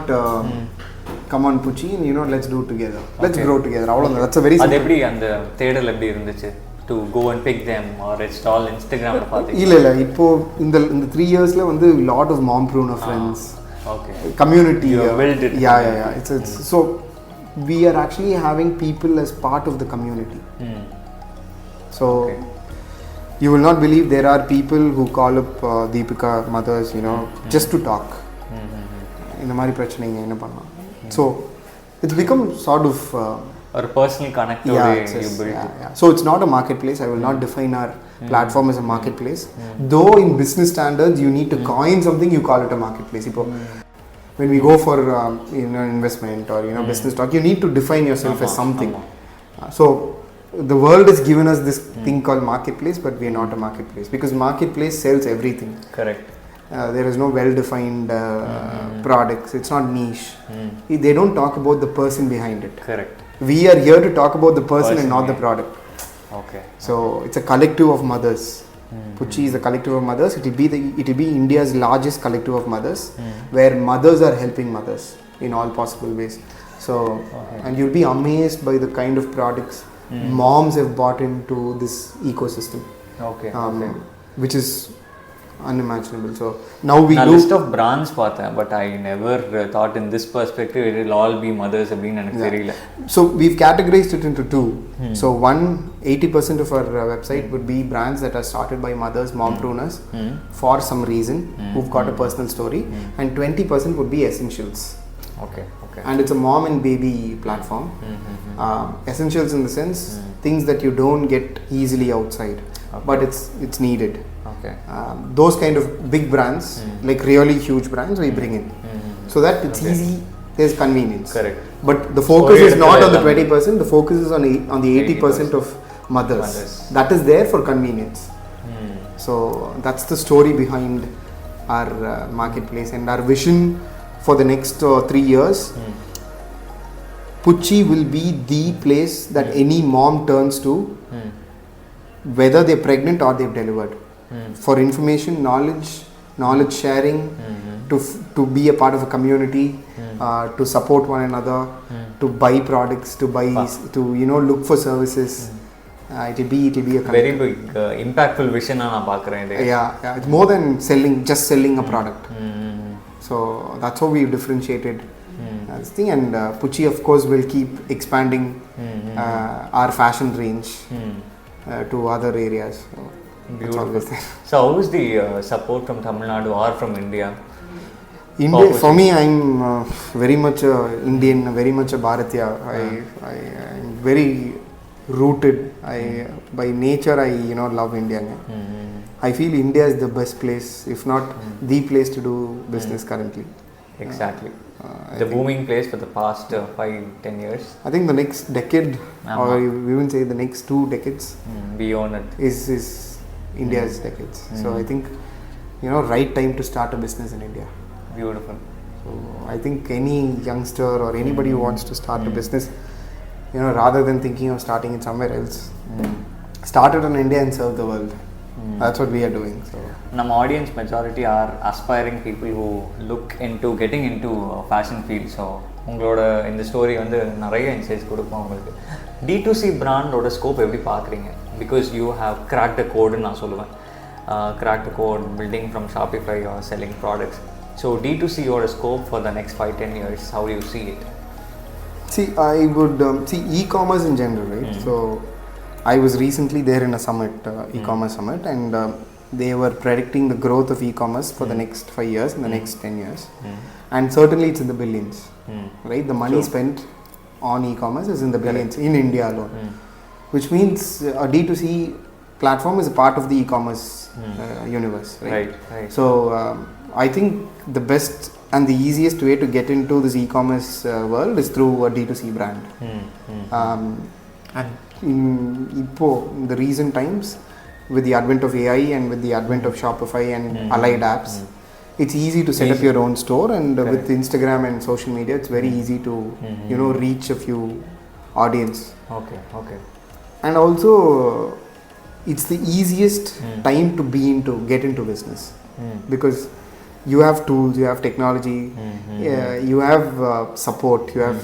come on PUTCHI and let's do it together. Let's grow together. That's a very simple. Adepdi and the தேடல் எப்படி இருந்துச்சு to go and pick them, or it's all Instagram la பாத்தீங்க? இல்ல இப்போ இந்த 3 yearsல வந்து lot of mompreneur friends. Okay. Community. You build it. Yeah. It's so we are actually having people as part of the community. So you will not believe there are people who call up Deepika mothers, just to talk. இந்த மாதிரி பிரச்சனைங்க என்ன பண்ணலாம். So it's become sort of or personal connect you build. So it's not a marketplace. I will not define our platform as a marketplace. Though in business standards you need to coin something, you call it a marketplace. When we go for investment or business talk, you need to define yourself as something. So the world has given us this thing called marketplace, but we are not a marketplace because marketplace sells everything. Correct. There is no well-defined products. It's not niche. They don't talk about the person behind it. Correct. We are here to talk about the person and not the product. Okay. So it's a collective of mothers. PUTCHI is a collective of mothers. It will be India's largest collective of mothers, where mothers are helping mothers in all possible ways. So and you'll be amazed by the kind of products moms have bought into this ecosystem. Okay. Which is unimaginable. So now we do list of brands பார்த்தேன், but I never thought in this perspective it will all be mothers அப்படின்னு எனக்கு தெரியல. So we've categorized it into two. So 80% of our website would be brands that are started by mothers, mompreneurs for some reason, who've got a personal story, and 20% would be essentials. Okay. And it's a mom and baby platform. Essentials in the sense things that you don't get easily outside, but it's needed. Okay. Those kind of big brands, like really huge brands, we bring in so that it's easy. There's convenience. Correct. But the focus is not on the 20%. The focus is on the 80% of mothers. That is there for convenience. So that's the story behind our marketplace and our vision for the next 3 years. PUTCHI will be the place that any mom turns to, whether they're pregnant or they've delivered, for information, knowledge sharing, to be a part of a community, to support one another, to buy products, to look for services. It will be a very big impactful vision நான் பார்க்கிறேன். Yeah, it's more than just selling a product. So that's how we've differentiated this thing, and PUTCHI of course will keep expanding our fashion range to other areas. So beautiful. So how is the support from Tamil Nadu or from India? For me, I'm very much Indian, very much a Bharatiya. I'm very rooted. By nature I love India. I feel India is the best place, if not the place to do business currently. Exactly. The booming place for the past 5-10 years. I think the next decade, or we even say the next 2 decades, beyond it, is India's decades. So I think, right time to start a business in India. Beautiful. So I think any youngster or anybody who wants to start a business, rather than thinking of starting it somewhere else, start it in India and serve the world. That's what we are doing. So our audience majority are aspiring people who look into getting into fashion field. So உங்களோட இந்த story வந்து நிறைய insights கொடுப்போம் உங்களுக்கு. D2C பிராண்டோட scope எப்படி பார்க்குறீங்க? Because you have cracked a கோடுன்னு நான் சொல்லுவேன். Cracked a code, building from Shopify or selling products. So D2C ஓட scope for the next 5-10 years, how do you see it? See, I would see e-commerce in general, right? So I was recently there in a summit, e-commerce summit, and they were predicting the growth of e-commerce for the next 5 years and the next 10 years. And certainly it's in the billions, right? The money spent on e-commerce is in the billions in India alone, which means a D2C platform is a part of the e-commerce universe, right? So I think the best and the easiest way to get into this e-commerce world is through a D2C brand. And in the recent times, with the advent of AI and with the advent of Shopify and allied apps, it's easy to set up your own store, and with Instagram and social media, it's very easy to reach a few audience. Okay. And also, it's the easiest time to get into business, because you have tools, you have technology, you have support, you have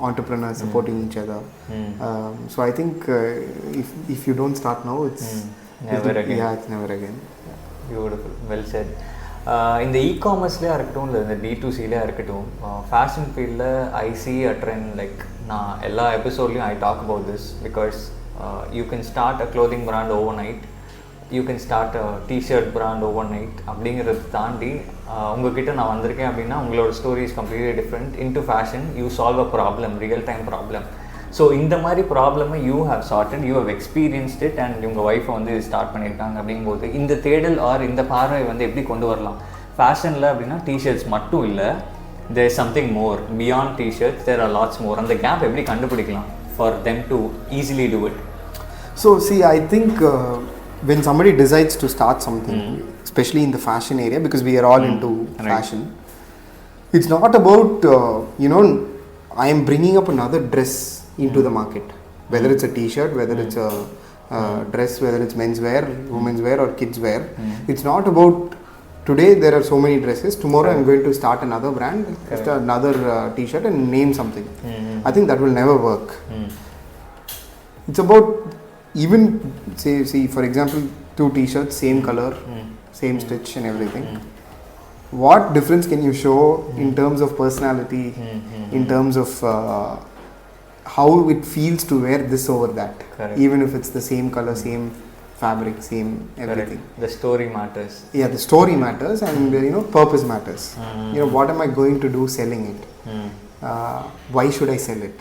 entrepreneurs supporting each other. So I think if you don't start now, it's never again. Yeah, it's never again. Beautiful, well said. இந்த இ-காமர்ஸ்லேயே இருக்கட்டும், இல்லை இந்த D2Cலேயே இருக்கட்டும், fashion ஃபீல்டில் I see a trend. Like நான் எல்லா எபிசோட்லேயும் I talk about this, because you can start a clothing brand overnight, you can start a T-shirt brand overnight. அப்படிங்கிறத தாண்டி உங்ககிட்ட நான் வந்திருக்கேன் அப்படின்னா உங்களோட story is completely different. Into fashion you solve a problem, real time problem. So இந்த மாதிரி ப்ராப்ளமை you have charted, you have experienced it, and உங்கள் ஒய்ஃபை வந்து ஸ்டார்ட் பண்ணியிருக்காங்க. அப்படிங்கும்போது இந்த தேடல் ஆர் இந்த பார்வை வந்து எப்படி கொண்டு வரலாம் ஃபேஷனில் அப்படின்னா? டிஷர்ட்ஸ் மட்டும் இல்லை, there is something more beyond T-shirts, there are lots more. அந்த கேப் எப்படி கண்டுபிடிக்கலாம் for them to easily do it? So see, I think when somebody decides to start something, especially in the fashion area, because we are all into fashion, it's not about I am bringing up another dress into the market, whether it's a t-shirt, whether it's a dress, whether it's menswear, women's wear or kids wear. It's not about today there are so many dresses, tomorrow I'm going to start another brand, start another t-shirt and name something. I think that will never work. It's about even see for example 2 t-shirts, same color, same stitch and everything. What difference can you show in terms of personality, in terms of how it feels to wear this over that? Even if it's the same color, same fabric, same everything. The story matters. Yeah, the story matters, and purpose matters. What am I going to do selling it? Why should I sell it?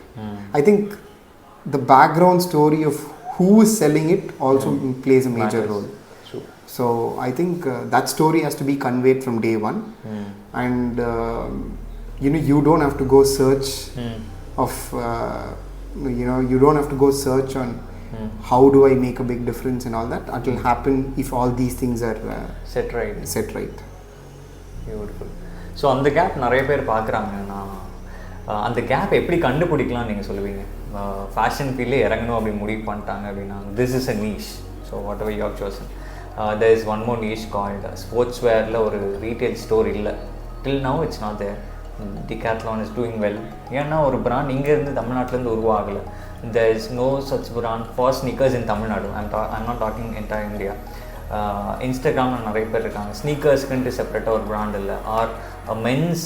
I think the background story of who is selling it also plays a major role. True. So I think that story has to be conveyed from day one, and you don't have to go search of you don't have to go search on how do I make a big difference and all that. It will happen if all these things are set right. Beautiful. So அந்த gap நிறைய பேர் பார்க்குறாங்க. நான் அந்த gap எப்படி கண்டுபிடிக்கலாம் நீங்கள் சொல்லுவீங்க? ஃபேஷன் ஃபீல்டில் இறங்கணும் அப்படி முடிவு பண்ணிட்டாங்க அப்படின்னா, this is a niche. So whatever you have chosen. There is one more niche called sports வேரில் ஒரு ரீட்டைல் ஸ்டோர் இல்லை. Till now it's not there. Decathlon is doing well. ஏன்னா ஒரு பிராண்ட் இங்கேருந்து தமிழ்நாட்டிலேருந்து உருவாகலை. There is no such brand for sneakers in Tamil Nadu. I'm not talking entire India. இன்ஸ்டாகிராமில் நிறைய பேர் இருக்காங்க. ஸ்னீக்கர்ஸ்க்குன்ட்டு செப்பரேட்டாக ஒரு பிராண்ட் இல்லை. ஆர் மென்ஸ்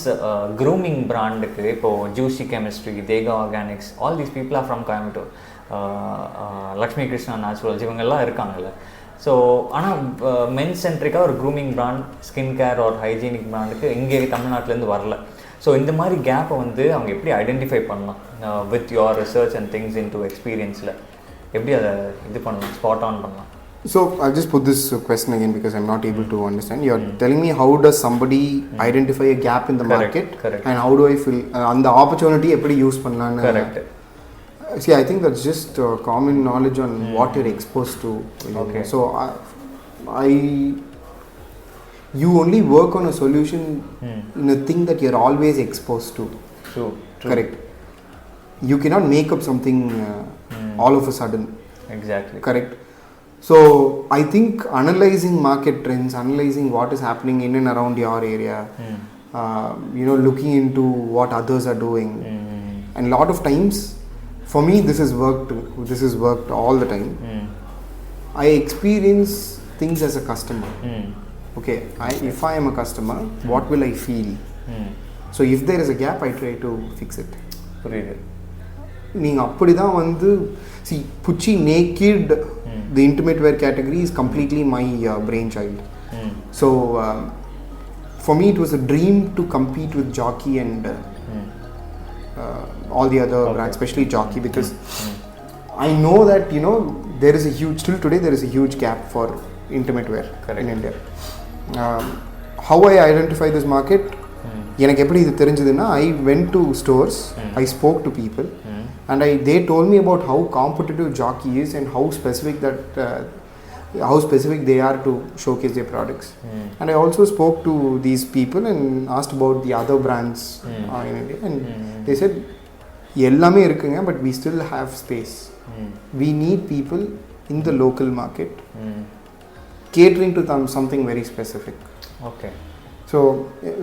க்ரூமிங் பிராண்டுக்கு இப்போது juicy chemistry, Dekha organics, all these people are from Coimbatore. Lakshmi Krishna naturals, இவங்கெல்லாம் இருக்காங்கல்ல. ஸோ ஆனால் மென்ஸ் சென்ட்ரிக்காக ஒரு க்ரூமிங் பிராண்ட், ஸ்கின் கேர் ஒரு ஹைஜீனிக் பிராண்டுக்கு இங்கே தமிழ்நாட்டிலேருந்து வரல. ஸோ இந்த மாதிரி கேப்பை வந்து அவங்க எப்படி ஐடென்டிஃபை பண்ணலாம் with your research and things into எக்ஸ்பீரியன்ஸில்? எப்படி அதை இது பண்ணலாம், ஸ்பாட் ஆன் பண்ணலாம்? So I'll just put this question again because I'm not able to understand. You're telling me how does somebody identify a gap in the market, and how do I fill and the opportunity eppadi use pannalanu. Correct. See, I think that's just common knowledge on what you're exposed to. Okay. So you only work on a solution in a thing that you're always exposed to. True. Correct. You cannot make up something all of a sudden. Exactly. Correct. So I think analyzing market trends, analyzing what is happening in and around your area, looking into what others are doing, and a lot of times, for me, this has worked all the time. I experience things as a customer. Okay, if I am a customer, what will I feel? So if there is a gap, I try to fix it. புரியுது. நீங்கள் அப்படி தான் வந்து see Pucchi naked, the intimate wear category is completely my brainchild. So for me it was a dream to compete with Jockey and all the other brands, especially Jockey, because I know that there is a huge, still today there is a huge gap for intimate wear in India. How I identify this market, எனக்கு எப்படி இது தெரிஞ்சதுன்னா, I went to stores, I spoke to people, and they told me about how competitive Jockey is and how specific they are to showcase their products. And I also spoke to these people and asked about the other brands in India, and they said எல்லாமே இருக்குங்க, but we still have space. We need people in the local market catering to something very specific. Okay.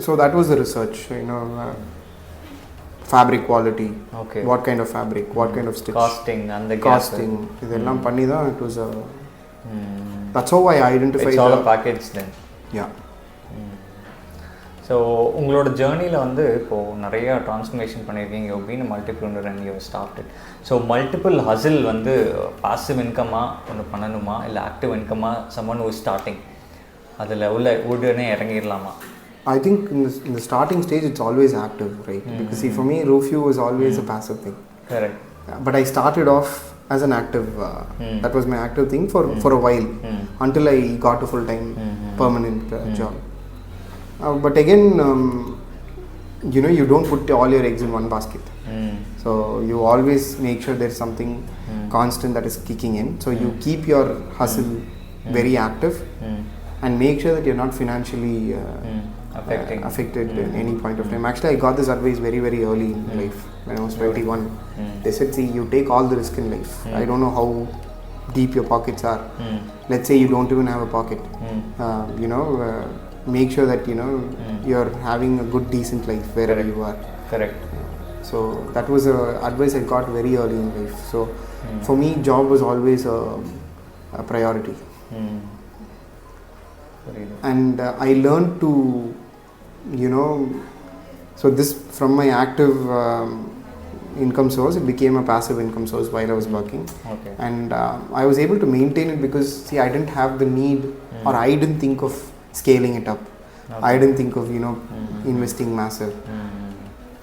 So that was the research, fabric quality, what kind of fabric, what kind of stitch, costing, இதெல்லாம் பண்ணி தான் it was that's how I identified. It's all a package then. Yeah. So உங்களோட ஜேர்னியில் வந்து இப்போது நிறையா transformation பண்ணியிருக்கீங்க. You been multipreneur and you started. So multiple hustle வந்து பாசிவ் இன்கமாக ஒன்று பண்ணணுமா, இல்லை ஆக்டிவ் இன்கமாக சம்மன் ஹூ இஸ் ஸ்டார்டிங் அதில் உடனே இறங்கிடலாமா? I think in the starting stage it's always active, right? Because see, for me Rufio was always a passive thing. Correct. But I started off as an active, that was my active thing for a while, until I got a full-time permanent job. But again, you don't put all your eggs in one basket. So you always make sure there's something constant that is kicking in. So you keep your hustle very active and make sure that you're not financially affected in any point of time. Actually, I got this advice very, very early in life when I was 21. They said, see, you take all the risk in life. I don't know how deep your pockets are. Let's say you don't even have a pocket. Make sure that you're having a good, decent life wherever you are. Correct. So that was advice I got very early in life. So for me, job was always a priority. And I learned to so this, from my active income source, it became a passive income source while I was working. Okay. And I was able to maintain it because see, I didn't have the need, or I didn't think of scaling it up. I didn't think of investing massive.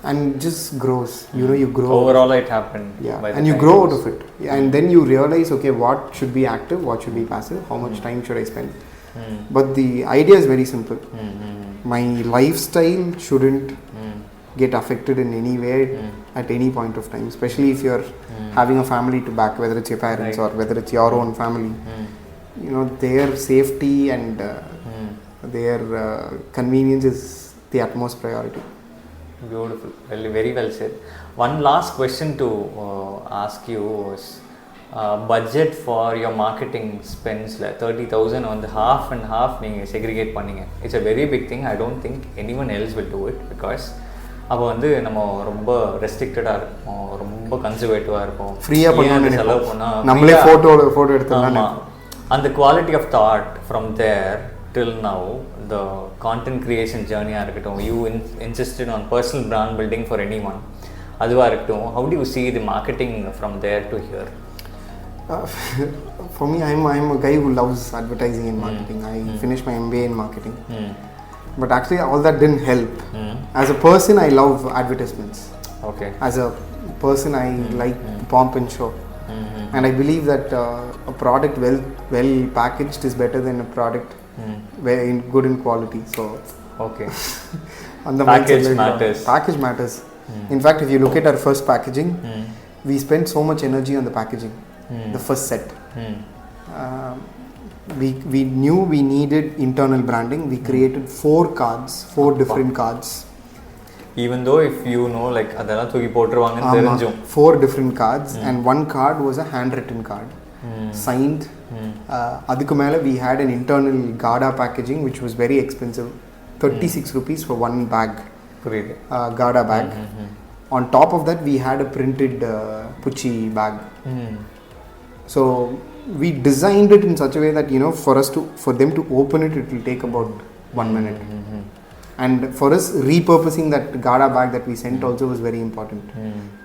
And it just grows. You grow. Overall it happened. Yeah. And you grow out of it. And then you realize, okay, what should be active, what should be passive, how much time should I spend. But the idea is very simple. My lifestyle shouldn't get affected in any way at any point of time, especially if you're having a family to back, whether it's your parents or whether it's your own family. Their safety and their convenience is the utmost priority. Beautiful. Very well said. One last question to ask you was budget for your marketing spends. 30,000 on the half and half நீங்கள் segregate பண்ணீங்க. It's a very big thing. I don't think anyone else will do it because அப்போ வந்து நம்ம ரொம்ப ரெஸ்ட்ரிக்டடாக இருப்போம், ரொம்ப கன்சர்வேட்டிவாக இருப்போம். ஃப்ரீயாக பண்ணி செலவு பண்ணால் நம்மளே ஃபோட்டோ எடுத்துக்கலாம். அந்த quality of thought from there till now, the content creation journey இருக்கட்டும், you insisted on personal brand building for anyone, அதுவாக இருக்கட்டும், how do you see the marketing from there to here? For me, I'm a guy who loves advertising and marketing. I finished my MBA in marketing. But actually all that didn't help. As a person, I love advertisements. Okay. As a person, I like pomp and show. And I believe that a product well packaged is better than a product good in quality. So okay. And the package matters. Package matters. In fact, if you look at our first packaging, we spent so much energy on the packaging, the first set. We knew we needed internal branding. We created 4 different cards. Even though if you know like adala thuki potruvaanga therinjum 4 different cards and one card was a handwritten card, signed. Adukku mela we had an internal Gada packaging which was very expensive, 36 rupees for one bag. Gada bag. On top of that we had a printed PUTCHI bag. So we designed it in such a way that for them to open it will take about 1 minute. And for us, repurposing that Gada bag that we sent also was very important.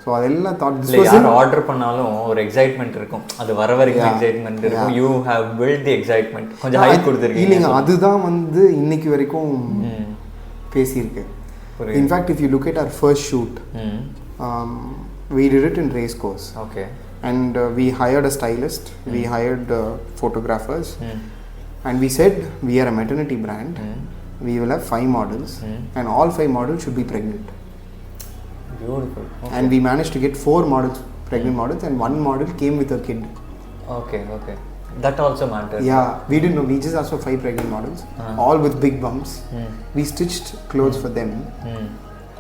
So adella thought this was an order pannalum or excitement irukum, adu vara varaikum excitement irukum. You have built the excitement, konja high kuduthirukeenga. Illinga adudha vandu innikku varaikum pesi irukku. In fact, if you look at our first shoot, we did it in race course. Okay. And we hired a stylist, we hired photographers, and we said we are a maternity brand. We will have 5 models, and all 5 models should be pregnant. Beautiful. Okay. And we managed to get 4 models, pregnant models, and 1 model came with a kid. Okay. That also matters. Yeah, we didn't know. We just asked for 5 pregnant models, all with big bumps. We stitched clothes for them.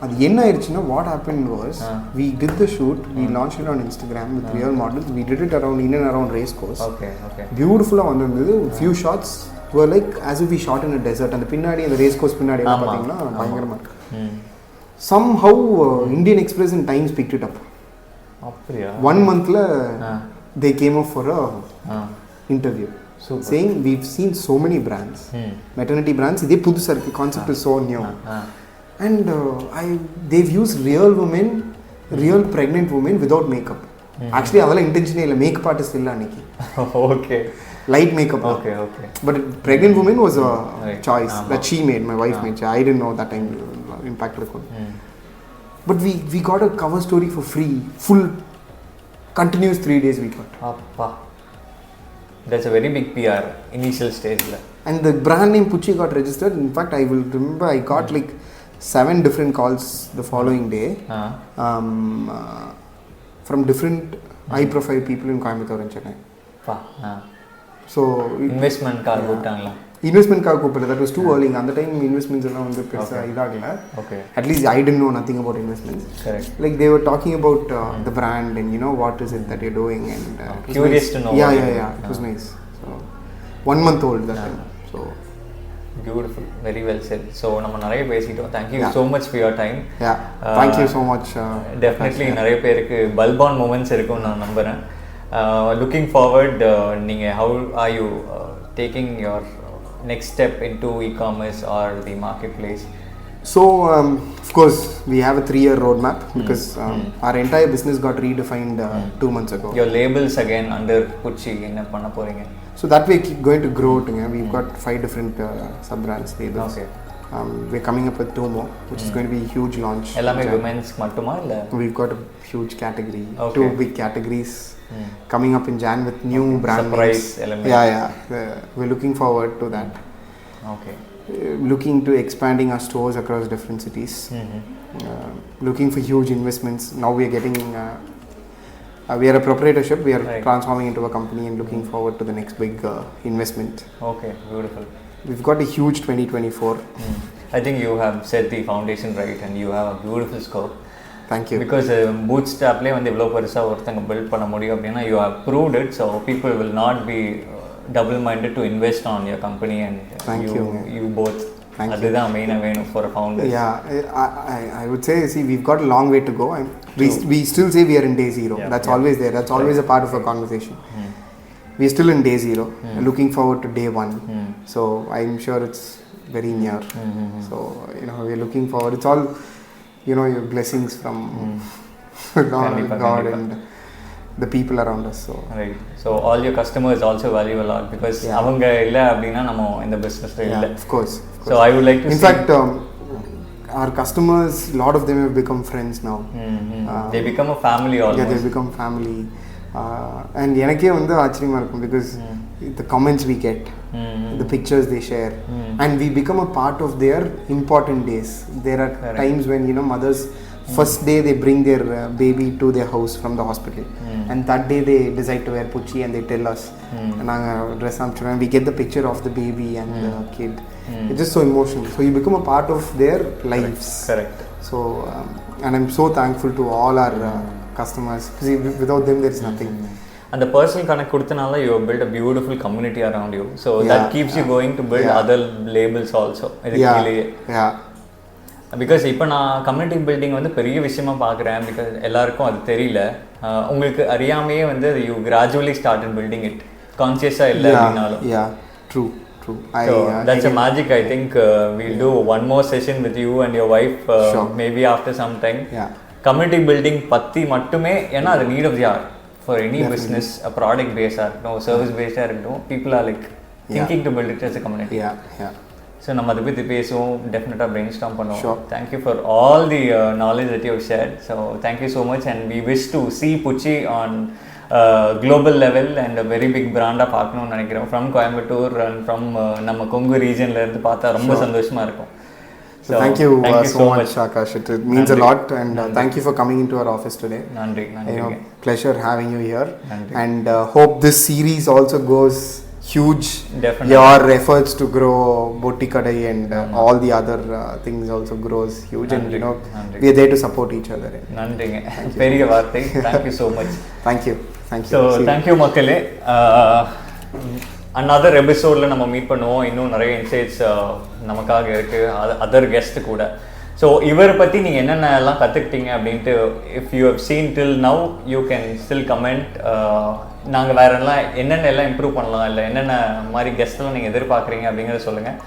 அது என்ன ஆயிடுச்சுன்னா what happened was we did the shoot, we launched it on Instagram with real models. We did it in and around race course. Okay. Beautiful-ஆ வந்திருந்தது. Few shots were like as if we shot in a desert. அந்த பின்னாடி அந்த race course பின்னாடி எல்லாம் பாத்தீங்கன்னா பயங்கரமா இருக்கு. Somehow Indian Express and Times picked it up. அப்படியா? 1 monthல they came up for a interview. Super. Saying we've seen so many brands, maternity brands. இதே புதுசா இருக்கு. Concept is so new. And they've used real pregnant women without makeup. Actually adala intention illa, makeup artist illa aniki. Okay. Light makeup. Okay. But pregnant woman was a choice that she made, my wife made. I didn't know that time impact record. But we got a cover story for free, full continuous 3 days we got. Appa. That's a very big PR initial stage la. And the brand name PUTCHI got registered. In fact, I will remember I got like 7 different calls the following day from different high profile people in Coimbatore and Chennai. So investment car கூப்பிட்டாங்களா? Investment car கூப்பிடல. That was too early. அந்த time investments எல்லாம் வந்து பெருசா இதாகல. Okay. At least I didn't know nothing about investments. Correct. Like they were talking about the brand and what is it that you're doing and curious to know. Yeah. It was nice. So 1 month old that time. So beautiful, very well said. So நம்ம நிறைய பேசிட்டோம். Thank you so much for your time. Thank you so much. Definitely நிறைய பேருக்கு bulb on moments இருக்கும்னு நான் நம்புறேன். Looking forward, நீங்க how are you taking your next step into e-commerce or the marketplace? So of course we have a 3-year roadmap because our entire business got redefined 2 months ago. Your labels again under PUTCHI என்ன பண்ண போறீங்க? So that way keep going to grow. We've got 5 different sub-brands labels. Okay. We're coming up with 2 more, which is going to be a huge launch. எல்லாமே women's மட்டுமா இல்ல? We've got a huge category, 2 big categories coming up in Jan with new brand surprise names. Element. Yeah. We're looking forward to that. Okay. Looking to expanding our stores across different cities. Looking for huge investments. Now we are getting we are a proprietorship. We are transforming into a company and looking forward to the next big investment. Okay, beautiful. We've got a huge 2024. I think you have set the foundation right and you have a beautiful scope. Thank you. Because bootstrapலே வந்து இவ்வளோ பெருசாக ஒருத்தங்க build பண்ண முடியும் அப்படின்னா you have proved it, so people will not be double minded to invest on your company and you both. அதுதான் மெயினாக வேணும் for a founder. I would say, see, we've got a long way to go. We still say we are in day zero. That's always there. That's always a part of a conversation. We are still in day zero. Looking forward to day 1. So I'm sure it's very near. So we're looking forward. It's all your blessings from God and the people around us. So right. So all your customers also value a lot because அவங்க இல்ல அப்படினா நம்ம இந்த businessல இல்ல. Of course. So I would like to in fact our customers, a lot of them have become friends now. They become a family almost. Yeah, they become family. And எனக்கே வந்து ஆச்சரியமாக இருக்கும் because the comments we get, the pictures they share, and we become a part of their important days. There are times when mothers first day they bring their baby to their house from the hospital, and that day they decide to wear puchi and they tell us, naanga dress amchudren, we get the picture of the baby and the kid. It's just so emotional, so you become a part of their lives. Correct. So and I'm so thankful to all our customers, because without them there is nothing. And the personal connect கொடுத்தனால you have built a beautiful community around you, so that keeps you going to build other labels also. Because இப்போ நான் community building வந்து பெரிய விஷயமா பார்க்குறேன், because எல்லாருக்கும் அது தெரியல. உங்களுக்கு அறியாமையே வந்து you gradually started building it, கான்சியஸாக இல்லை அப்படின்னாலும். True. So that's a magic. I think we'll do one more session with you and your wife, maybe after some time. Community building பற்றி மட்டுமே, ஏன்னா அது need of the hour for any business, a product based or service based, people are like thinking to build it as a community. So நம்ம அதை பற்றி பேசுவோம், டெஃபினட்டாக brain storm பண்ணுவோம். Thank you for all the knowledge that you have shared. So thank you so much, and we wish to see Pucchi on global level and a very big brand-ஆ பார்க்கணும்னு நினைக்கிறோம். From Coimbatore and from நம்ம கொங்கு ரீஜன்ல இருந்து பார்த்தா ரொம்ப சந்தோஷமா இருக்கும். So thank you so much Aakash, it means a lot, and thank you for coming into our office today. Nandri. Pleasure having you here. And hope this series also goes huge. Definitely. Your efforts to grow Botti Kadai and all the other things also grows huge. Nandri. And we are there to support each other. நன்றிங்க, பெரிய வார்த்தை. Thank you so much. Thank you. So thank you மக்களே. another episodeல நம்ம meet பண்ணுவோம். இன்னும் நிறைய insights நமக்காக இருக்கு, அதர் கெஸ்ட் கூட. ஸோ இவரை பற்றி நீங்கள் என்னென்னலாம் கற்றுக்கிட்டீங்க அப்படின்ட்டு, if you have seen till now, you can still comment. நாங்கள் வேற என்னென்ன எல்லாம் இம்ப்ரூவ் பண்ணலாம், இல்லை என்னென்ன மாதிரி கெஸ்ட்டெல்லாம் நீங்கள் எதிர்பார்க்குறீங்க அப்படிங்கிறத சொல்லுங்கள்.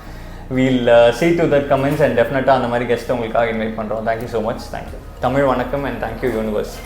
We'll see to that comments, and டெஃபினட்டாக அந்த மாதிரி கெஸ்ட்டை உங்களுக்காக இன்வைட் பண்ணுறோம். Thank you so much. Thank you Tamil வணக்கம், அண்ட் தேங்க்யூ யூனிவர்ஸ்.